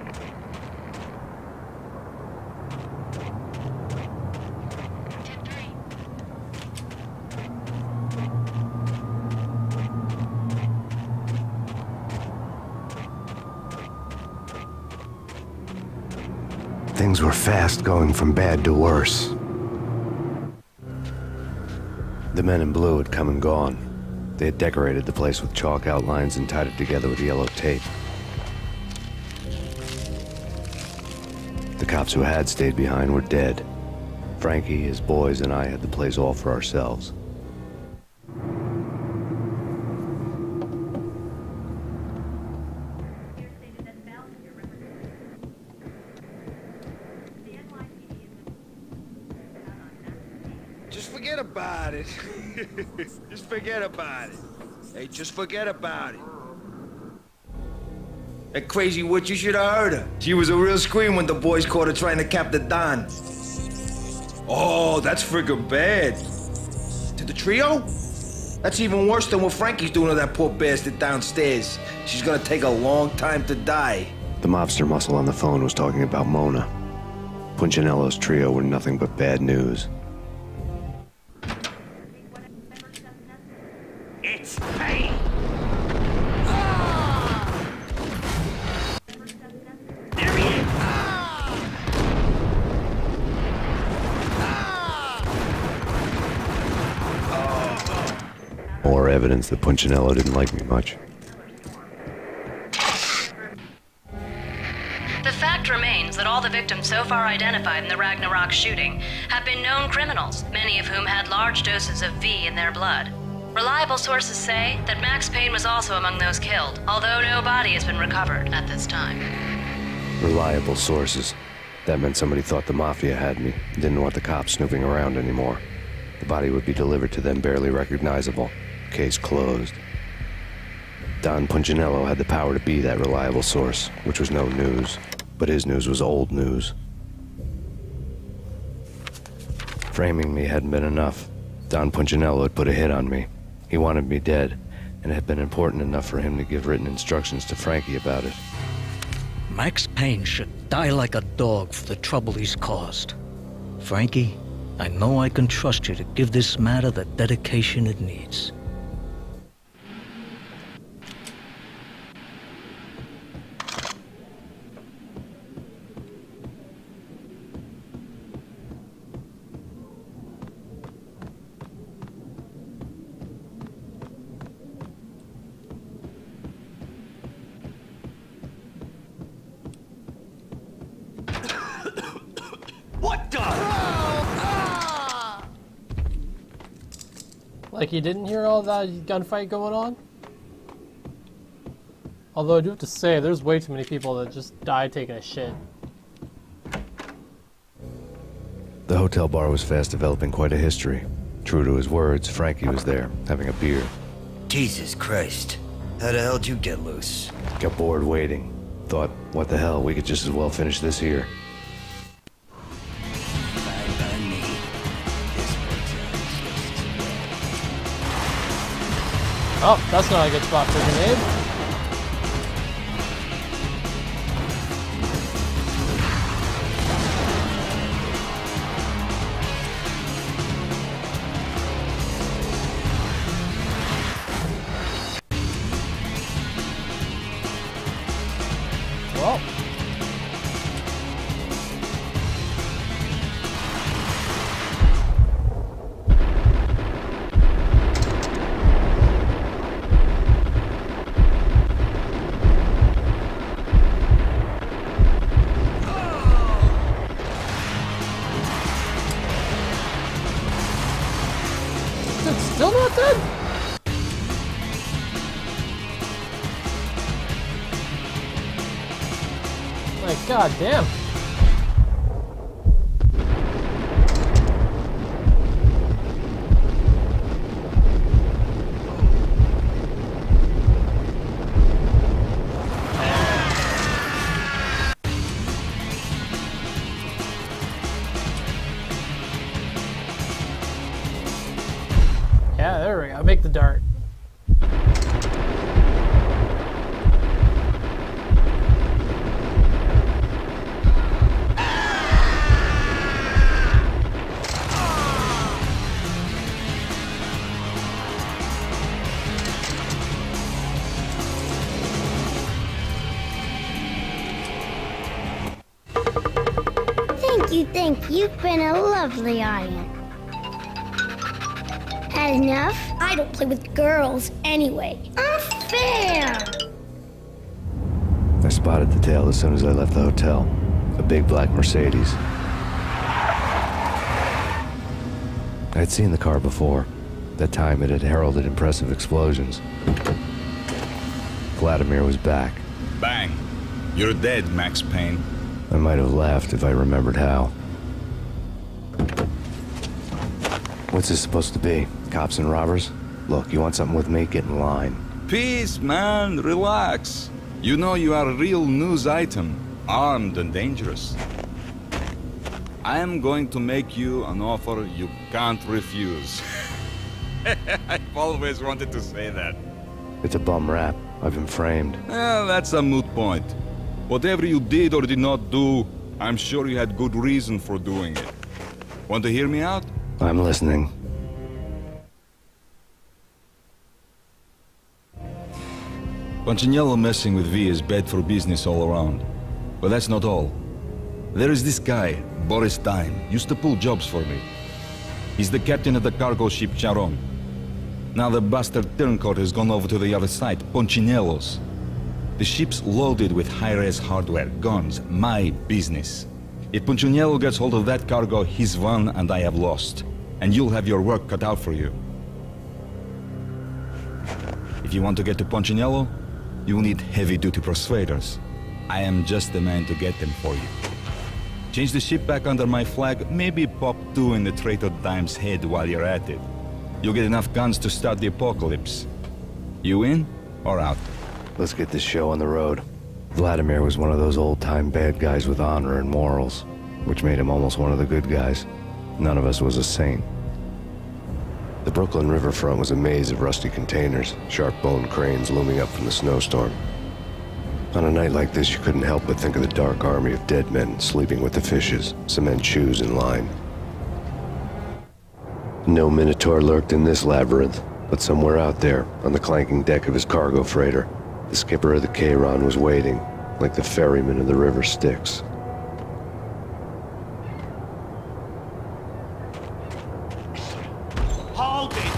10-3. Things were fast going from bad to worse. The men in blue had come and gone. They had decorated the place with chalk outlines and tied it together with yellow tape. The cops who had stayed behind were dead. Frankie, his boys, and I had the place all for ourselves. Just forget about it. Just forget about it. Hey, just forget about it. That crazy witch, you should have heard her. She was a real scream when the boys caught her trying to cap the Don. Oh, that's friggin' bad. To the trio? That's even worse than what Frankie's doing to that poor bastard downstairs. She's gonna take a long time to die. The mobster muscle on the phone was talking about Mona. Punchinello's trio were nothing but bad news. It's Payne! There he is! More evidence that Punchinello didn't like me much. The fact remains that all the victims so far identified in the Ragnarok shooting have been known criminals, many of whom had large doses of V in their blood. Reliable sources say that Max Payne was also among those killed, although no body has been recovered at this time. Reliable sources. That meant somebody thought the Mafia had me, didn't want the cops snooping around anymore. The body would be delivered to them barely recognizable. Case closed. Don Punchinello had the power to be that reliable source, which was no news. But his news was old news. Framing me hadn't been enough. Don Punchinello had put a hit on me. He wanted me dead, and it had been important enough for him to give written instructions to Frankie about it. Max Payne should die like a dog for the trouble he's caused. Frankie, I know I can trust you to give this matter the dedication it needs. What the? Like he didn't hear all that gunfight going on? Although I do have to say, there's way too many people that just died taking a shit. The hotel bar was fast developing quite a history. True to his words, Frankie was there, having a beer. Jesus Christ. How the hell did you get loose? Got bored waiting. Thought, what the hell, we could just as well finish this here. Oh, that's not a good spot for a grenade. Well. Still not dead? My god damn. Yeah, there we go. Make the dart. Thank you. You've been a lovely audience. Had enough? I don't play with girls anyway. Unfair! I spotted the tail as soon as I left the hotel. A big black Mercedes. I'd seen the car before. That time it had heralded impressive explosions. Vladimir was back. Bang. You're dead, Max Payne. I might have laughed if I remembered how. What's this supposed to be? Cops and robbers? Look, you want something with me? Get in line. Peace, man. Relax. You know you are a real news item. Armed and dangerous. I am going to make you an offer you can't refuse. I've always wanted to say that. It's a bum rap. I've been framed. Well, that's a moot point. Whatever you did or did not do, I'm sure you had good reason for doing it. Want to hear me out? I'm listening. Punchinello messing with V is bad for business all around. But that's not all. There is this guy, Boris Dime, used to pull jobs for me. He's the captain of the cargo ship Charon. Now the bastard turncoat has gone over to the other side, Punchinello's. The ship's loaded with high-res hardware, guns, my business. If Punchinello gets hold of that cargo, he's won and I have lost. And you'll have your work cut out for you. If you want to get to Punchinello, you need heavy-duty persuaders. I am just the man to get them for you. Change the ship back under my flag, maybe pop 2 in the Traitor Dime's head while you're at it. You'll get enough guns to start the apocalypse. You in or out? Let's get this show on the road. Vladimir was one of those old-time bad guys with honor and morals, which made him almost one of the good guys. None of us was a saint. The Brooklyn riverfront was a maze of rusty containers, sharp-boned cranes looming up from the snowstorm. On a night like this, you couldn't help but think of the dark army of dead men sleeping with the fishes, cement shoes in line. No Minotaur lurked in this labyrinth, but somewhere out there, on the clanking deck of his cargo freighter, the skipper of the Chiron was waiting, like the ferryman of the river Styx. Hold it!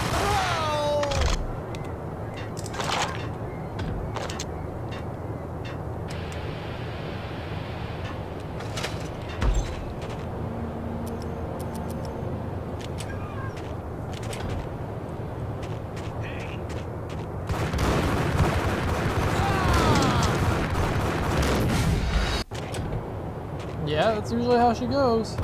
Yeah, that's usually how she goes.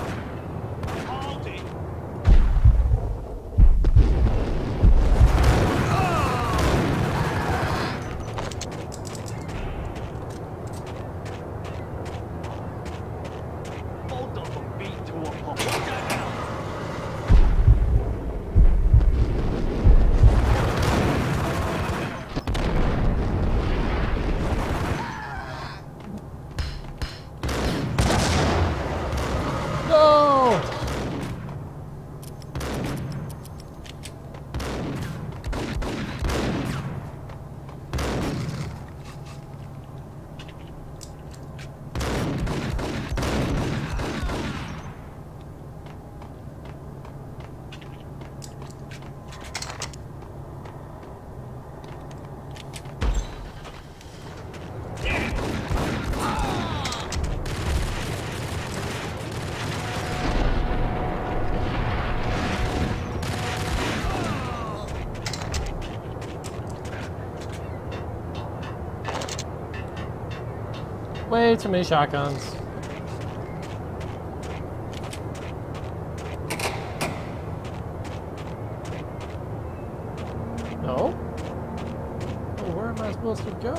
Both of them beat to a pulp. No! Way too many shotguns. No? Oh, where am I supposed to go?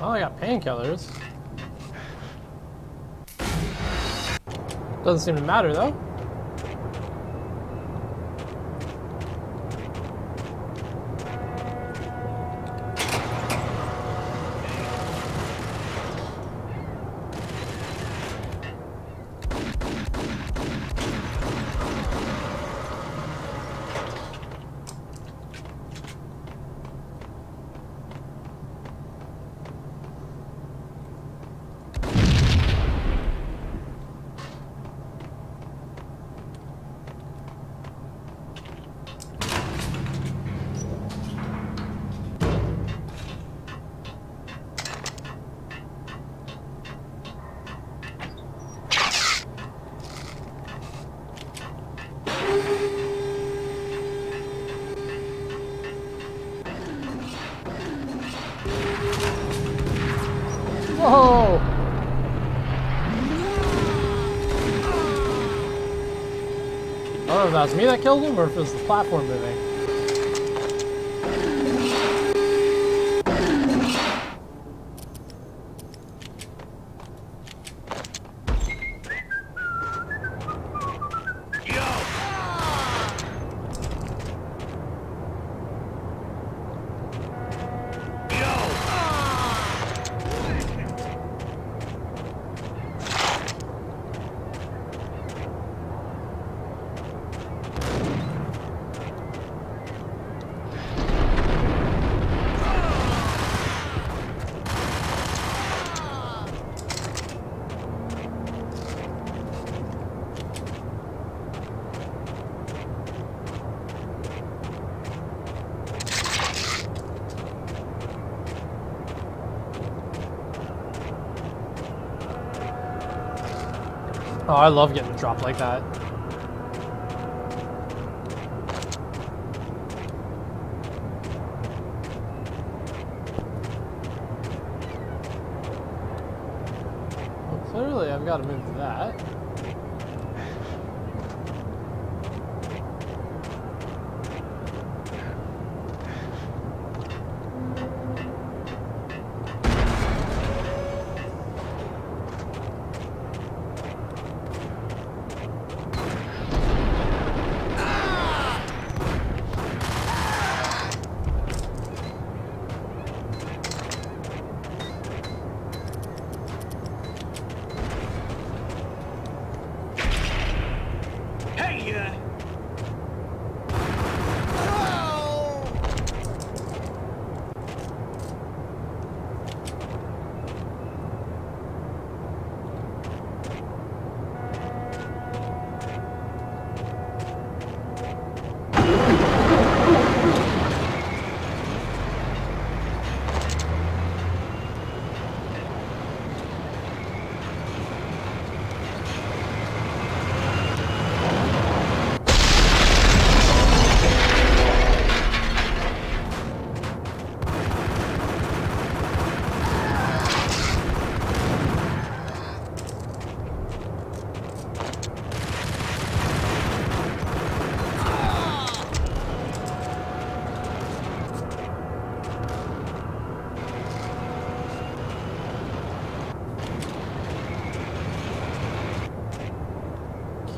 Oh, I got painkillers. Doesn't seem to matter though. Whoa! I don't know if that was me that killed him or if it was the platform moving. Oh, I love getting dropped like that. Well, clearly I've got to move that.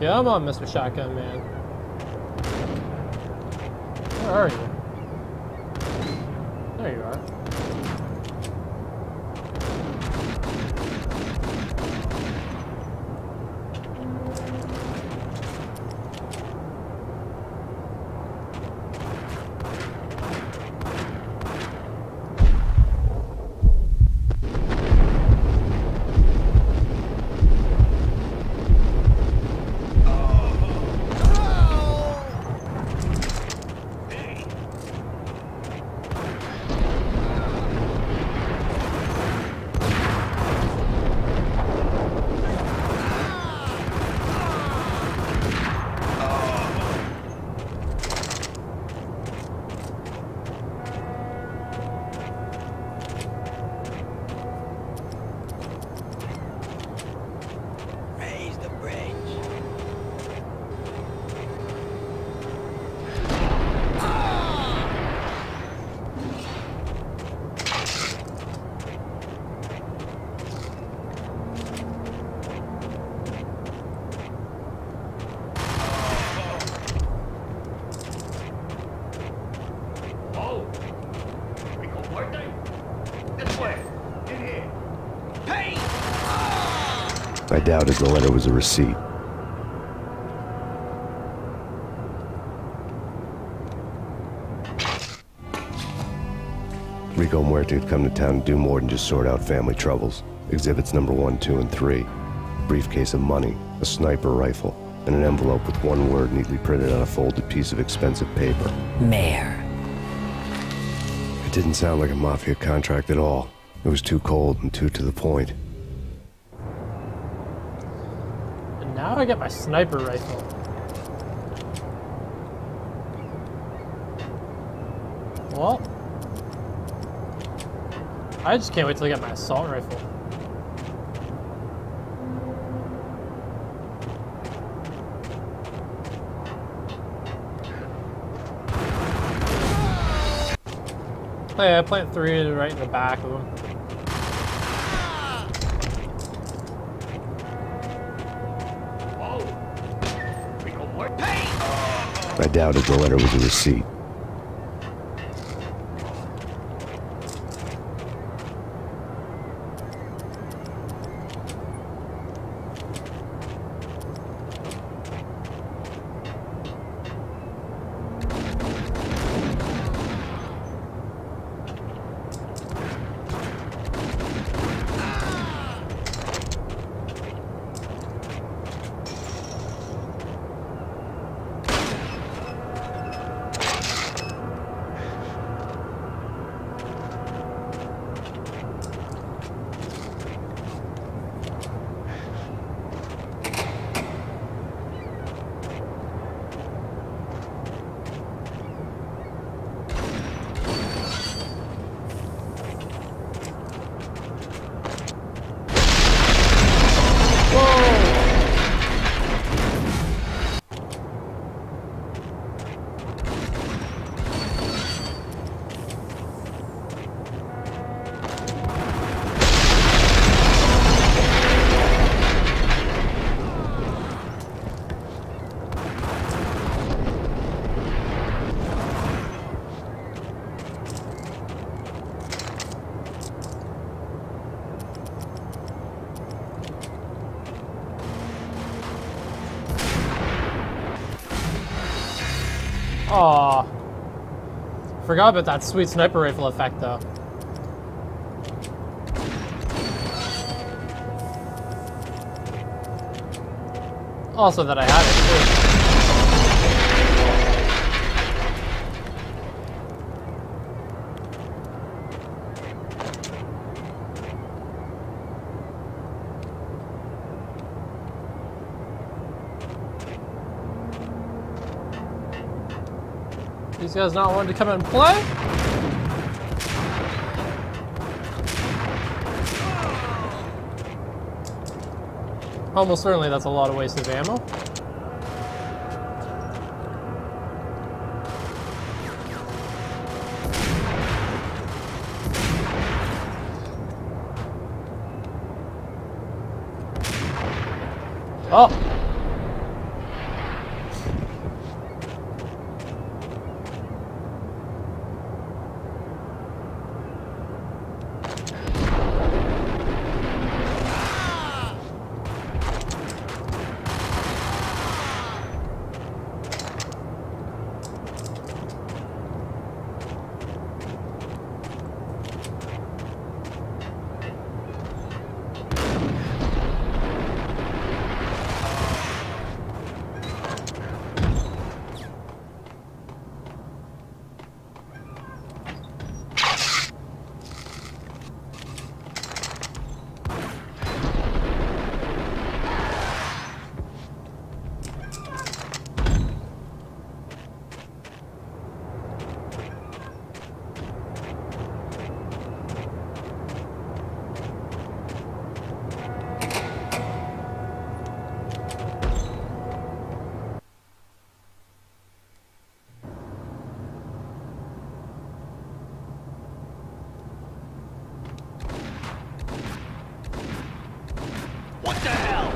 Come on, Mr. Shotgun Man. Where are you? There you are. I doubted the letter was a receipt. Rico Muerte had come to town to do more than just sort out family troubles. Exhibits number 1, 2, and 3. A briefcase of money, a sniper rifle, and an envelope with one word neatly printed on a folded piece of expensive paper. Mayor. It didn't sound like a mafia contract at all. It was too cold and too to the point. And now I get my sniper rifle. Well, I just can't wait till I get my assault rifle. Oh yeah, I plant 3 right in the back of them. I doubted the letter was a receipt. Aw. Forgot about that sweet sniper rifle effect, though. Also that I had it, too. These guys not wanting to come and play? Almost certainly that's a lot of wasted ammo. Oh! What the hell?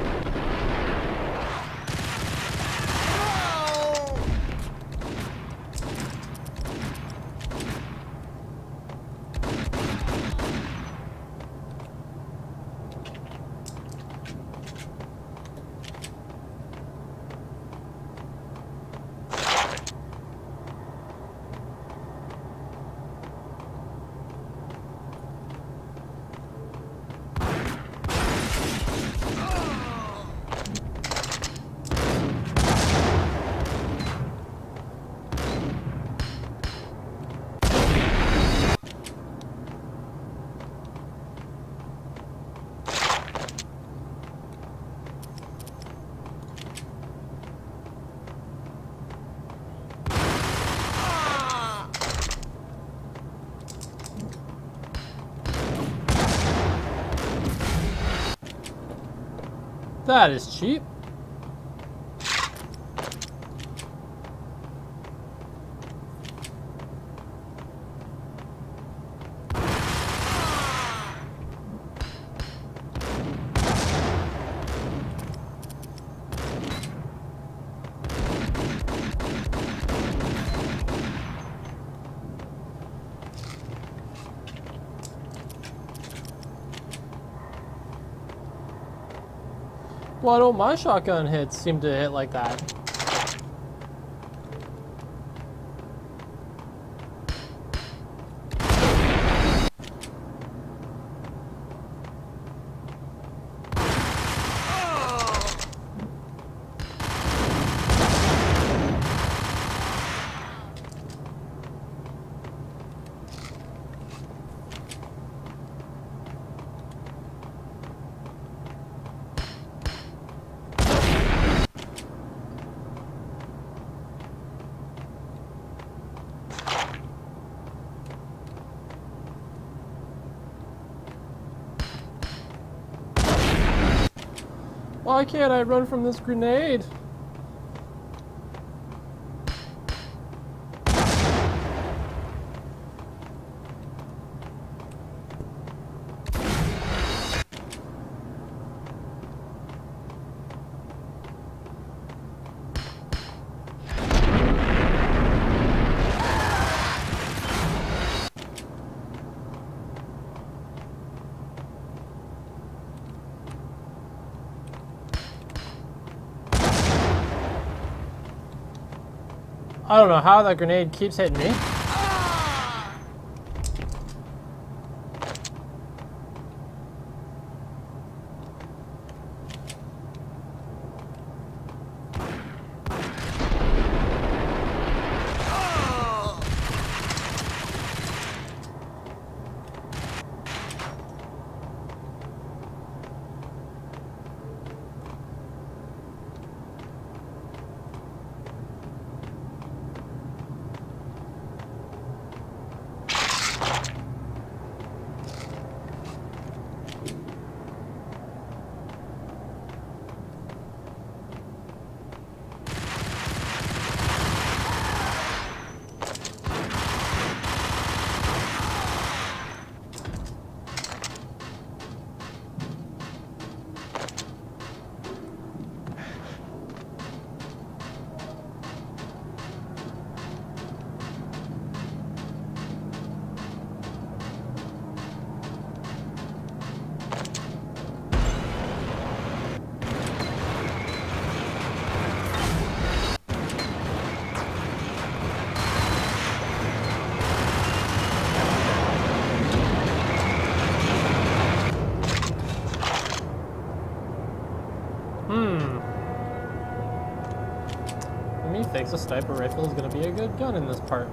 That is cheap. Why don't my shotgun hits seem to hit like that? Why can't I run from this grenade? I don't know how that grenade keeps hitting me. Methinks a sniper rifle is going to be a good gun in this part.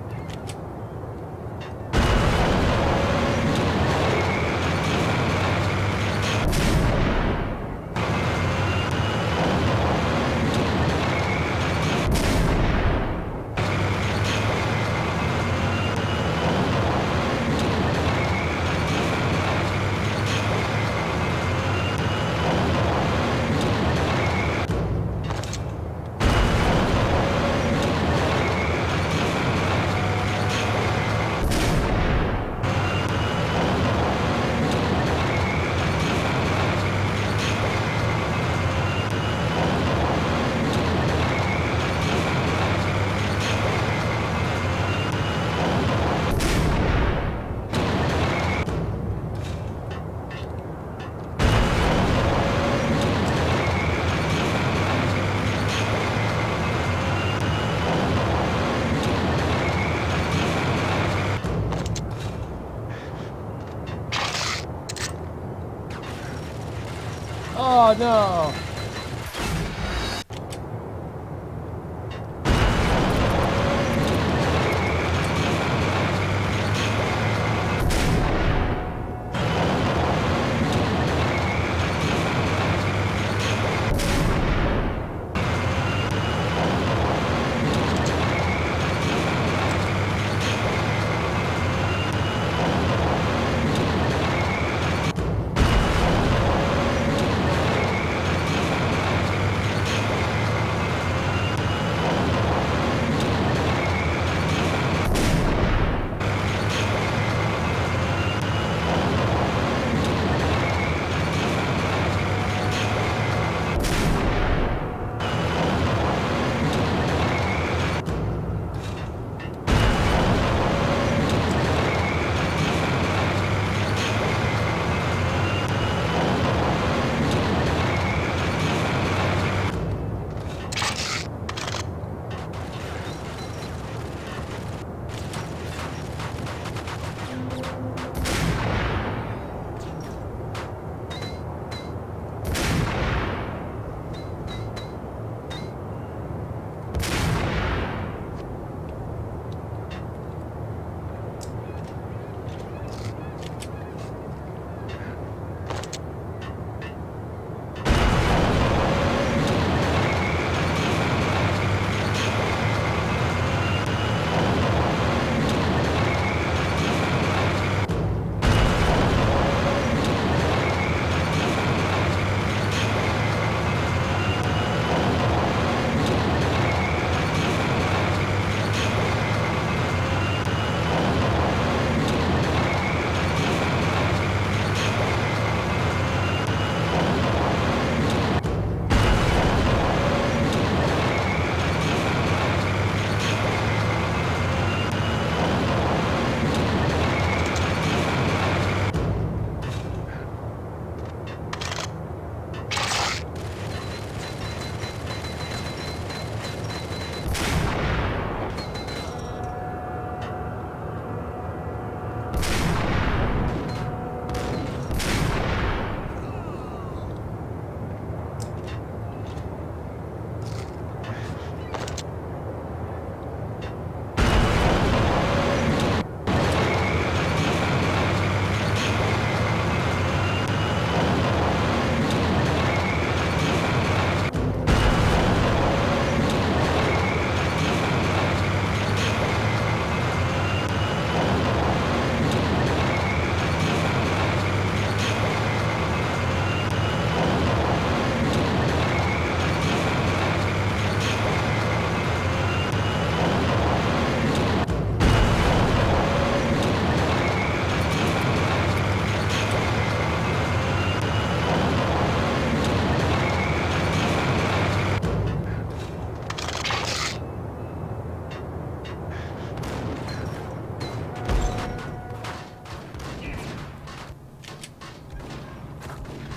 Oh no!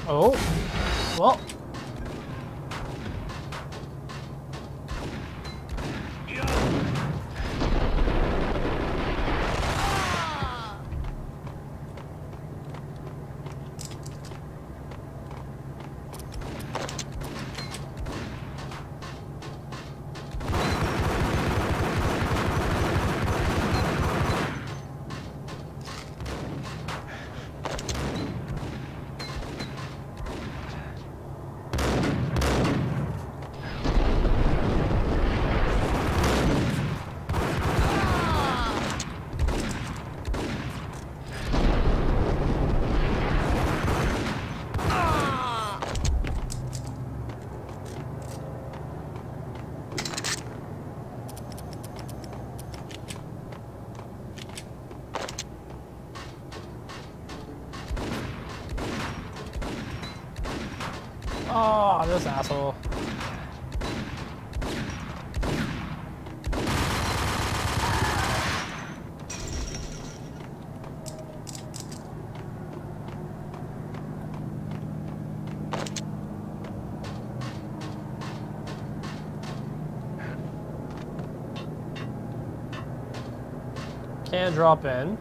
Oh, well. Oh, this asshole. Can't drop in.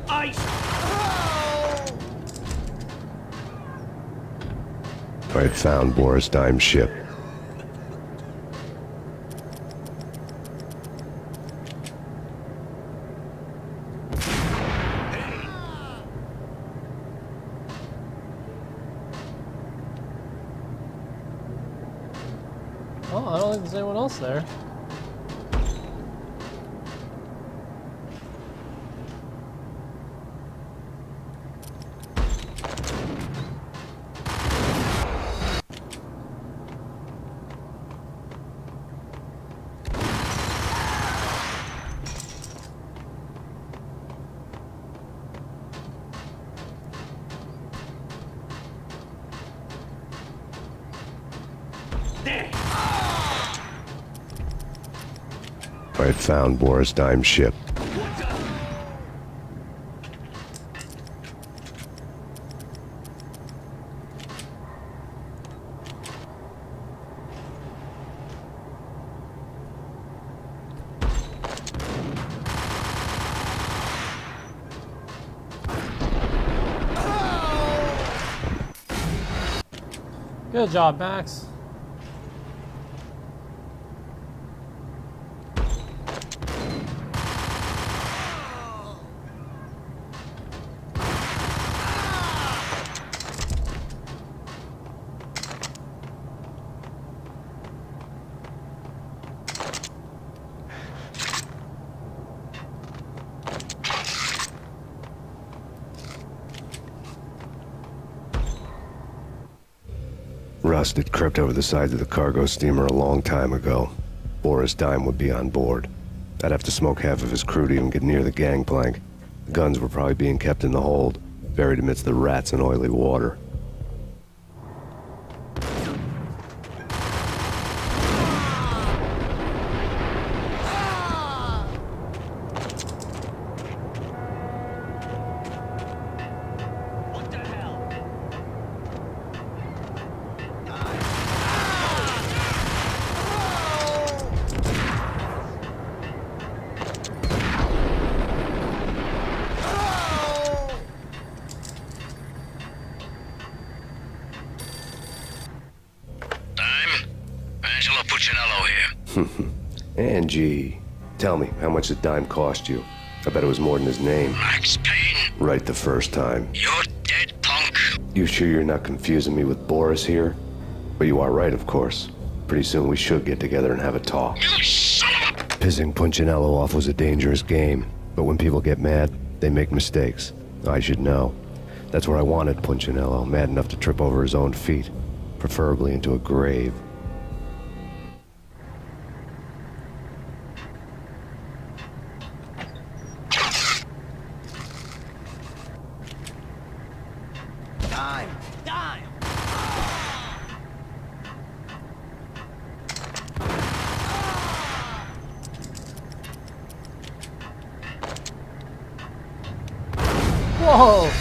Ice! I had found Boris Dime's ship. Oh, I don't think there's anyone else there. I had found Boris Dime's ship. Good job, Max. Rust had crept over the sides of the cargo steamer a long time ago. Boris Dime would be on board. I'd have to smoke half of his crew to even get near the gangplank. The guns were probably being kept in the hold, buried amidst the rats and oily water. Angie, tell me, how much did Dime cost you? I bet it was more than his name. Max Payne, Right the first time. you're dead, punk. You sure you're not confusing me with Boris here? But you are right, of course. Pretty soon we should get together and have a talk. You son of a... Pissing Punchinello off was a dangerous game, but when people get mad, they make mistakes. I should know. That's where I wanted Punchinello, mad enough to trip over his own feet, preferably into a grave. Whoa!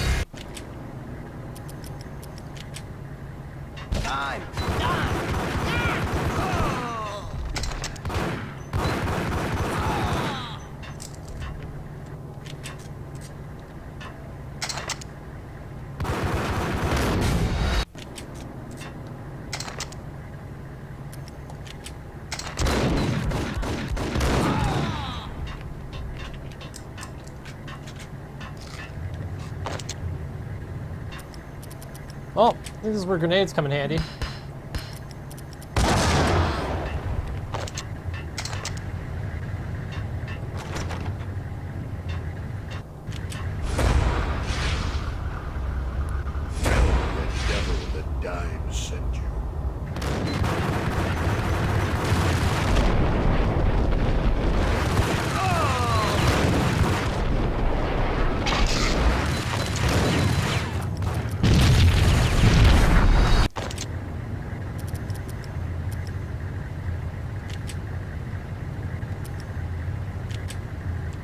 Well, I think this is where grenades come in handy.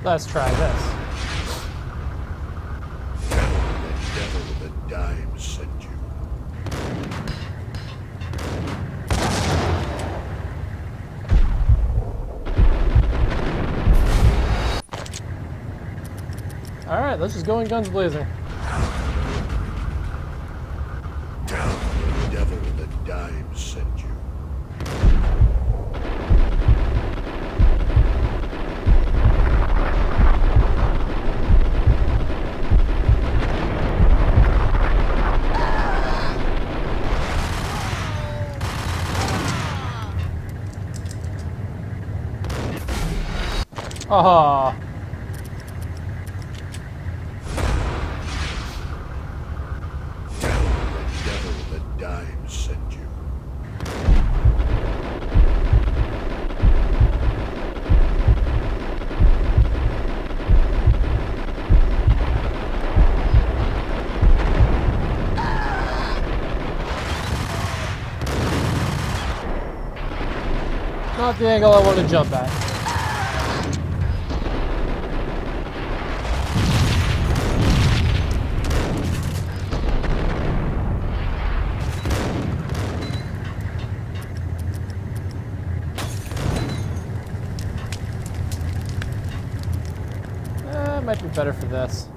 Let's try this. The devil with a dime sent you. Alright, let's just go in guns blazing. The devil with a dime sent you. Oh. The devil with a dime sent you. Not the angle I want to jump at. Might be better for this.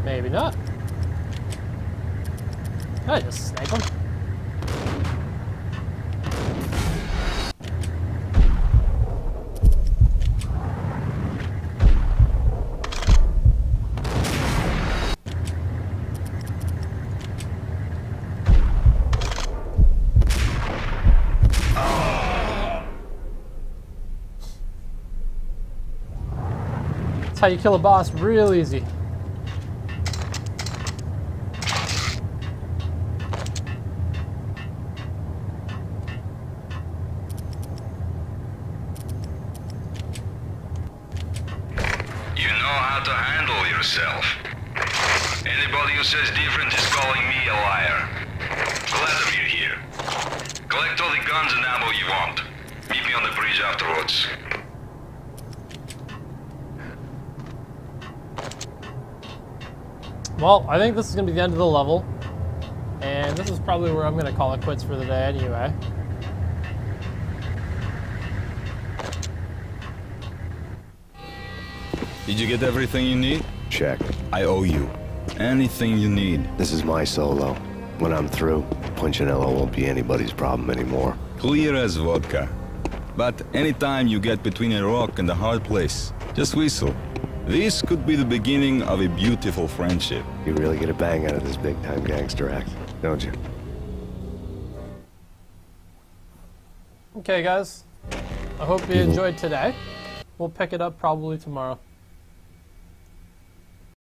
Maybe not. Can I just snipe him? That's how you kill a boss real easy. You know how to handle yourself. Anybody who says different is calling me a liar. Vladimir here. Collect all the guns and ammo you want. Meet me on the bridge afterwards. Well, I think this is going to be the end of the level. And this is probably where I'm going to call it quits for the day anyway. Did you get everything you need? Check. I owe you. Anything you need. This is my solo. When I'm through, Punchinello won't be anybody's problem anymore. Clear as vodka. But anytime you get between a rock and a hard place, just whistle. This could be the beginning of a beautiful friendship. You really get a bang out of this big-time gangster act, don't you? Okay, guys. I hope you enjoyed today. We'll pick it up probably tomorrow.